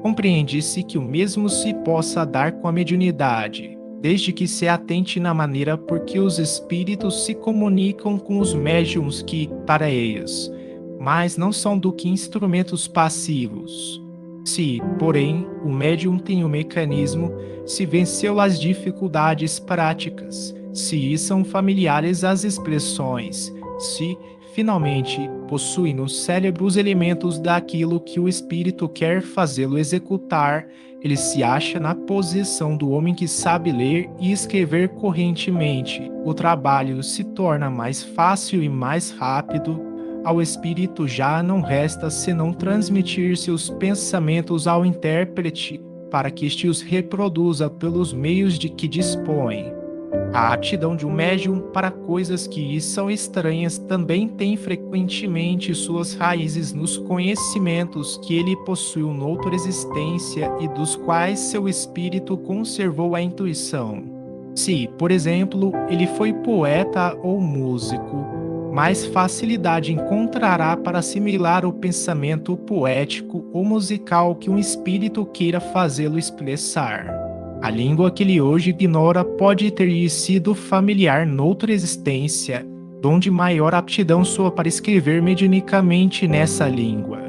Compreende-se que o mesmo se possa dar com a mediunidade, desde que se atente na maneira por que os espíritos se comunicam com os médiuns que, para eles, mas não são do que instrumentos passivos. Se, porém, o médium tem o mecanismo, se venceu as dificuldades práticas, se são familiares as expressões, se, finalmente, possui no cérebro os elementos daquilo que o espírito quer fazê-lo executar, ele se acha na posição do homem que sabe ler e escrever correntemente. O trabalho se torna mais fácil e mais rápido. Ao espírito já não resta senão transmitir seus pensamentos ao intérprete para que este os reproduza pelos meios de que dispõe. A aptidão de um médium para coisas que lhe são estranhas também tem frequentemente suas raízes nos conhecimentos que ele possuiu noutra existência e dos quais seu espírito conservou a intuição. Se, por exemplo, ele foi poeta ou músico, mais facilidade encontrará para assimilar o pensamento poético ou musical que um espírito queira fazê-lo expressar. A língua que ele hoje ignora pode ter lhe sido familiar noutra existência, donde maior aptidão sua para escrever mediunicamente nessa língua.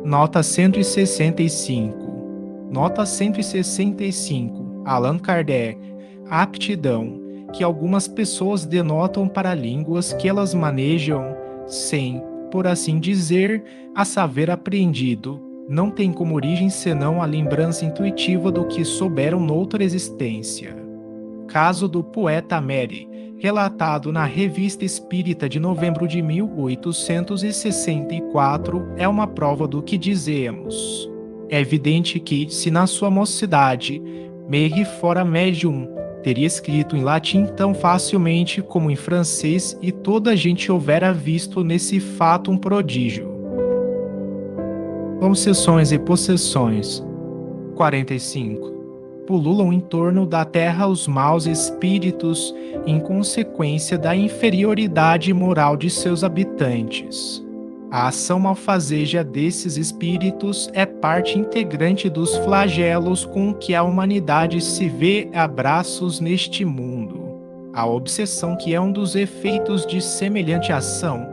Nota 165. Nota 165. Allan Kardec. Aptidão, que algumas pessoas denotam para línguas que elas manejam sem, por assim dizer, a saber aprendido, não tem como origem senão a lembrança intuitiva do que souberam noutra existência. Caso do poeta Mary, relatado na Revista Espírita de novembro de 1864, é uma prova do que dizemos. É evidente que, se na sua mocidade, Mary fora médium, teria escrito em latim tão facilmente como em francês e toda a gente houvera visto nesse fato um prodígio. Obsessões e possessões. 45. Pululam em torno da terra os maus espíritos em consequência da inferioridade moral de seus habitantes. A ação malfazeja desses espíritos é parte integrante dos flagelos com que a humanidade se vê a braços neste mundo. A obsessão, que é um dos efeitos de semelhante ação,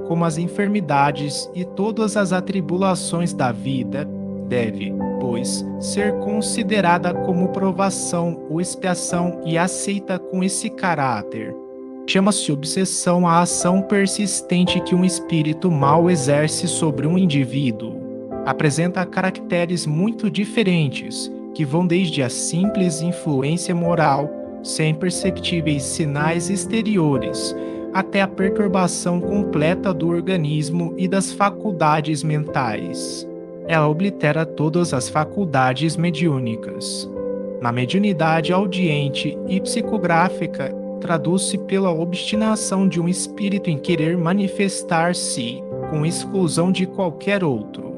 como as enfermidades e todas as atribulações da vida, deve, pois, ser considerada como provação ou expiação e aceita com esse caráter. Chama-se obsessão a ação persistente que um espírito mau exerce sobre um indivíduo. Apresenta caracteres muito diferentes, que vão desde a simples influência moral, sem perceptíveis sinais exteriores, até a perturbação completa do organismo e das faculdades mentais. Ela oblitera todas as faculdades mediúnicas. Na mediunidade audiente e psicográfica, traduz-se pela obstinação de um espírito em querer manifestar-se, com exclusão de qualquer outro.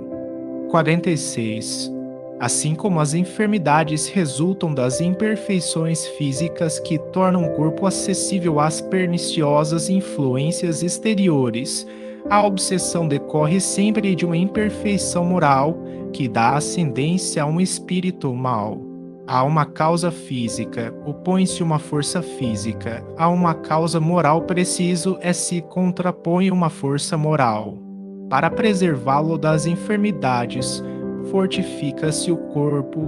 46. Assim como as enfermidades resultam das imperfeições físicas que tornam o corpo acessível às perniciosas influências exteriores, a obsessão decorre sempre de uma imperfeição moral que dá ascendência a um espírito mau. A uma causa física opõe-se uma força física, a uma causa moral preciso se contrapõe uma força moral. Para preservá-lo das enfermidades, fortifica-se o corpo.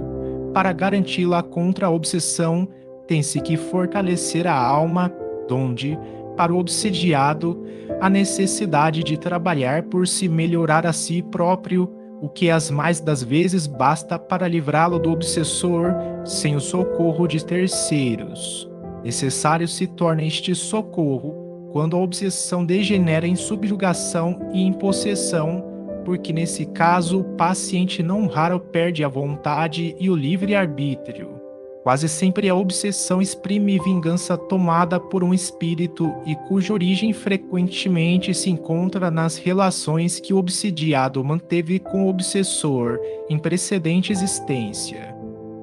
Para garanti-la contra a obsessão, tem-se que fortalecer a alma, donde, para o obsediado, a necessidade de trabalhar por se melhorar a si próprio, o que as mais das vezes basta para livrá-lo do obsessor sem o socorro de terceiros. Necessário se torna este socorro quando a obsessão degenera em subjugação e em possessão, porque nesse caso o paciente não raro perde a vontade e o livre-arbítrio. Quase sempre a obsessão exprime vingança tomada por um espírito e cuja origem frequentemente se encontra nas relações que o obsidiado manteve com o obsessor em precedente existência.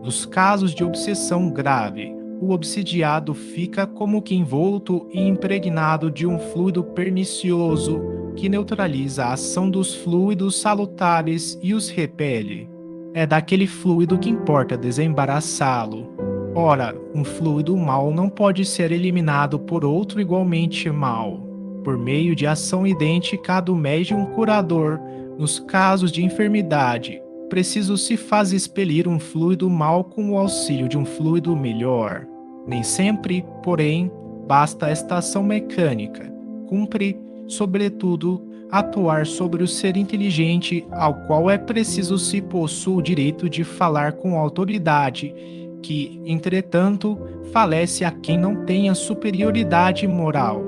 Nos casos de obsessão grave, o obsidiado fica como que envolto e impregnado de um fluido pernicioso que neutraliza a ação dos fluidos salutares e os repele. É daquele fluido que importa desembaraçá-lo. Ora, um fluido mau não pode ser eliminado por outro igualmente mau. Por meio de ação idêntica à do médium curador, nos casos de enfermidade, preciso se faz expelir um fluido mau com o auxílio de um fluido melhor. Nem sempre, porém, basta esta ação mecânica. Cumpre, sobretudo, atuar sobre o ser inteligente, ao qual é preciso se possua o direito de falar com autoridade, que, entretanto, falece a quem não tenha superioridade moral.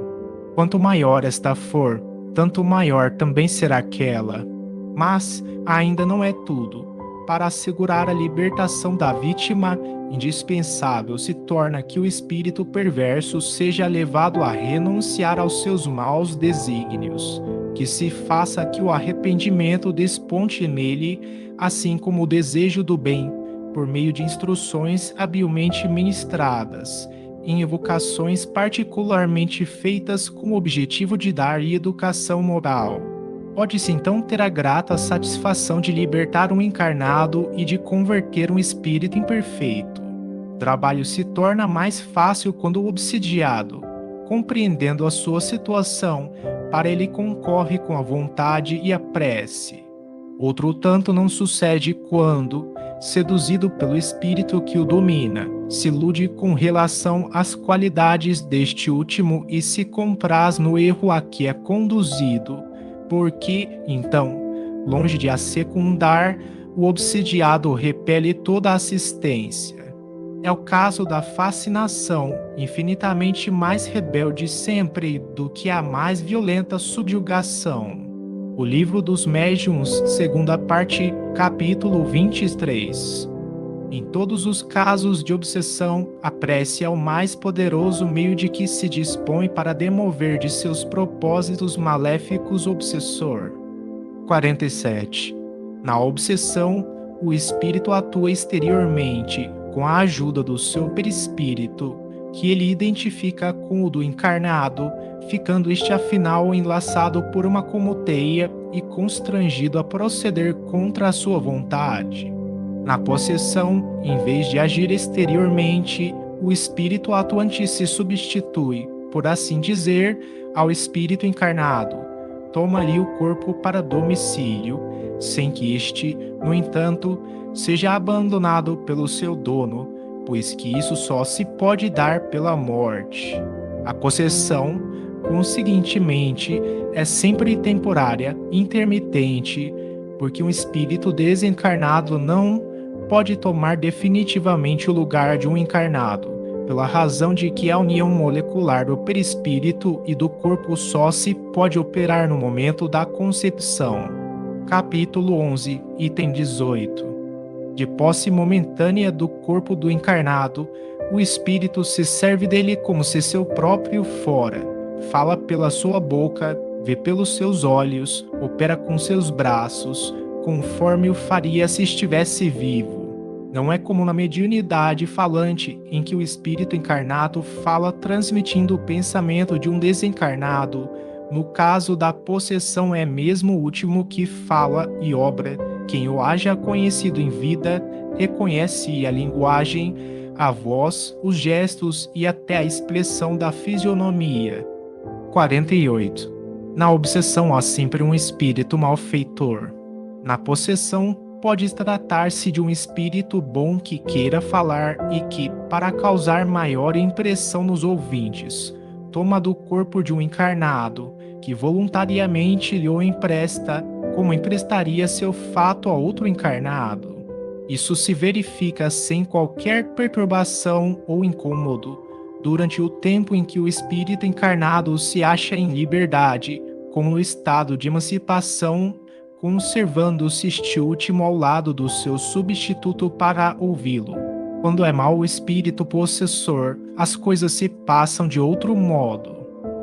Quanto maior esta for, tanto maior também será aquela. Mas ainda não é tudo. Para assegurar a libertação da vítima, indispensável se torna que o espírito perverso seja levado a renunciar aos seus maus desígnios, que se faça que o arrependimento desponte nele, assim como o desejo do bem, por meio de instruções habilmente ministradas, em evocações particularmente feitas com o objetivo de dar educação moral. Pode-se então ter a grata satisfação de libertar um encarnado e de converter um espírito imperfeito. O trabalho se torna mais fácil quando o obsidiado, compreendendo a sua situação, para ele concorre com a vontade e a prece. Outro tanto não sucede quando, seduzido pelo espírito que o domina, se ilude com relação às qualidades deste último e se compraz no erro a que é conduzido, porque, então, longe de a secundar, o obsidiado repele toda a assistência. É o caso da fascinação, infinitamente mais rebelde sempre do que a mais violenta subjugação. O Livro dos Médiuns, segunda parte, capítulo 23. Em todos os casos de obsessão, a prece é o mais poderoso meio de que se dispõe para demover de seus propósitos maléficos o obsessor. 47. Na obsessão, o espírito atua exteriormente, com a ajuda do seu perispírito, que ele identifica com o do encarnado, ficando este afinal enlaçado por uma comuteia e constrangido a proceder contra a sua vontade. Na possessão, em vez de agir exteriormente, o espírito atuante se substitui, por assim dizer, ao espírito encarnado. Toma-lhe o corpo para domicílio, sem que este, no entanto, seja abandonado pelo seu dono, pois que isso só se pode dar pela morte. A possessão, conseguintemente, é sempre temporária, intermitente, porque um espírito desencarnado não pode tomar definitivamente o lugar de um encarnado, pela razão de que a união molecular do perispírito e do corpo só se pode operar no momento da concepção. Capítulo 11, item 18. De posse momentânea do corpo do encarnado, o espírito se serve dele como se seu próprio fora, fala pela sua boca, vê pelos seus olhos, opera com seus braços, conforme o faria se estivesse vivo. Não é como na mediunidade falante, em que o espírito encarnado fala transmitindo o pensamento de um desencarnado. No caso da possessão é mesmo o último que fala e obra. Quem o haja conhecido em vida reconhece a linguagem, a voz, os gestos e até a expressão da fisionomia. 48. Na obsessão há sempre um espírito malfeitor. Na possessão, pode tratar-se de um espírito bom que queira falar e que, para causar maior impressão nos ouvintes, toma do corpo de um encarnado, que voluntariamente lhe o empresta, como emprestaria seu fato a outro encarnado. Isso se verifica sem qualquer perturbação ou incômodo, durante o tempo em que o espírito encarnado se acha em liberdade, com o estado de emancipação, conservando-se este último ao lado do seu substituto para ouvi-lo. Quando é mau o espírito possessor, as coisas se passam de outro modo.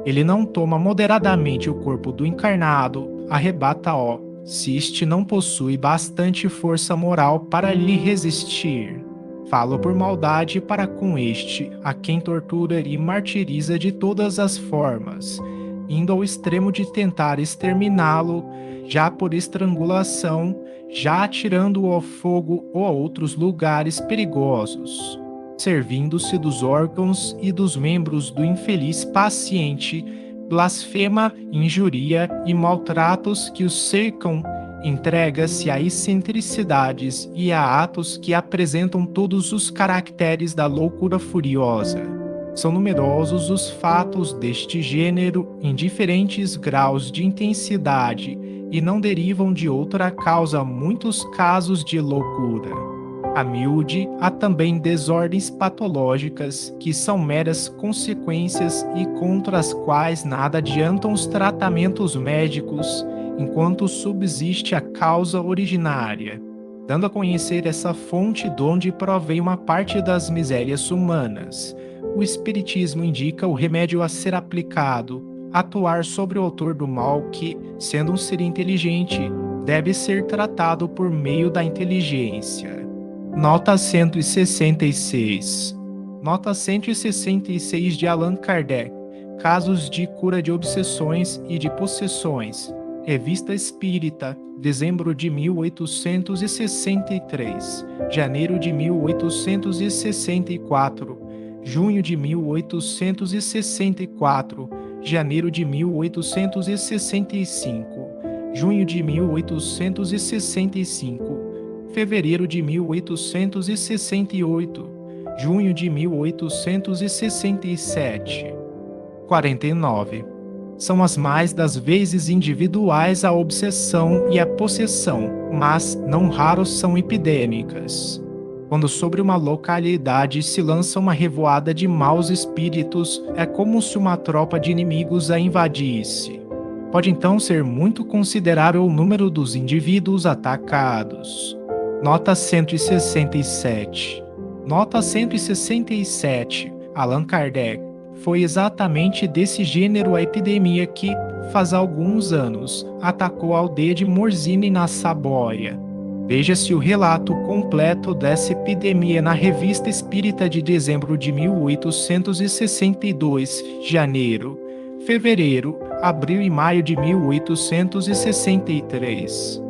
Ele não toma moderadamente o corpo do encarnado, arrebata-o, se este não possui bastante força moral para lhe resistir. Fala por maldade para com este, a quem tortura e martiriza de todas as formas, indo ao extremo de tentar exterminá-lo, já por estrangulação, já atirando-o ao fogo ou a outros lugares perigosos, servindo-se dos órgãos e dos membros do infeliz paciente, blasfema, injuria e maltratos que o cercam, entrega-se a excentricidades e a atos que apresentam todos os caracteres da loucura furiosa. São numerosos os fatos deste gênero em diferentes graus de intensidade e não derivam de outra causa muitos casos de loucura. A miúde, há também desordens patológicas que são meras consequências e contra as quais nada adiantam os tratamentos médicos, enquanto subsiste a causa originária, dando a conhecer essa fonte de onde provém uma parte das misérias humanas. O Espiritismo indica o remédio a ser aplicado, atuar sobre o autor do mal que, sendo um ser inteligente, deve ser tratado por meio da inteligência. Nota 166. Nota 166 de Allan Kardec. Casos de cura de obsessões e de possessões. Revista Espírita, dezembro de 1863, janeiro de 1864, junho de 1864, janeiro de 1865, junho de 1865, fevereiro de 1868, junho de 1867. 49. São as mais das vezes individuais a obsessão e a possessão, mas não raros são epidêmicas. Quando sobre uma localidade se lança uma revoada de maus espíritos, é como se uma tropa de inimigos a invadisse. Pode então ser muito considerável o número dos indivíduos atacados. Nota 167. Nota 167. Allan Kardec. Foi exatamente desse gênero a epidemia que, faz alguns anos, atacou a aldeia de Morzine na Sabóia. Veja-se o relato completo dessa epidemia na Revista Espírita de dezembro de 1862, janeiro, fevereiro, abril e maio de 1863.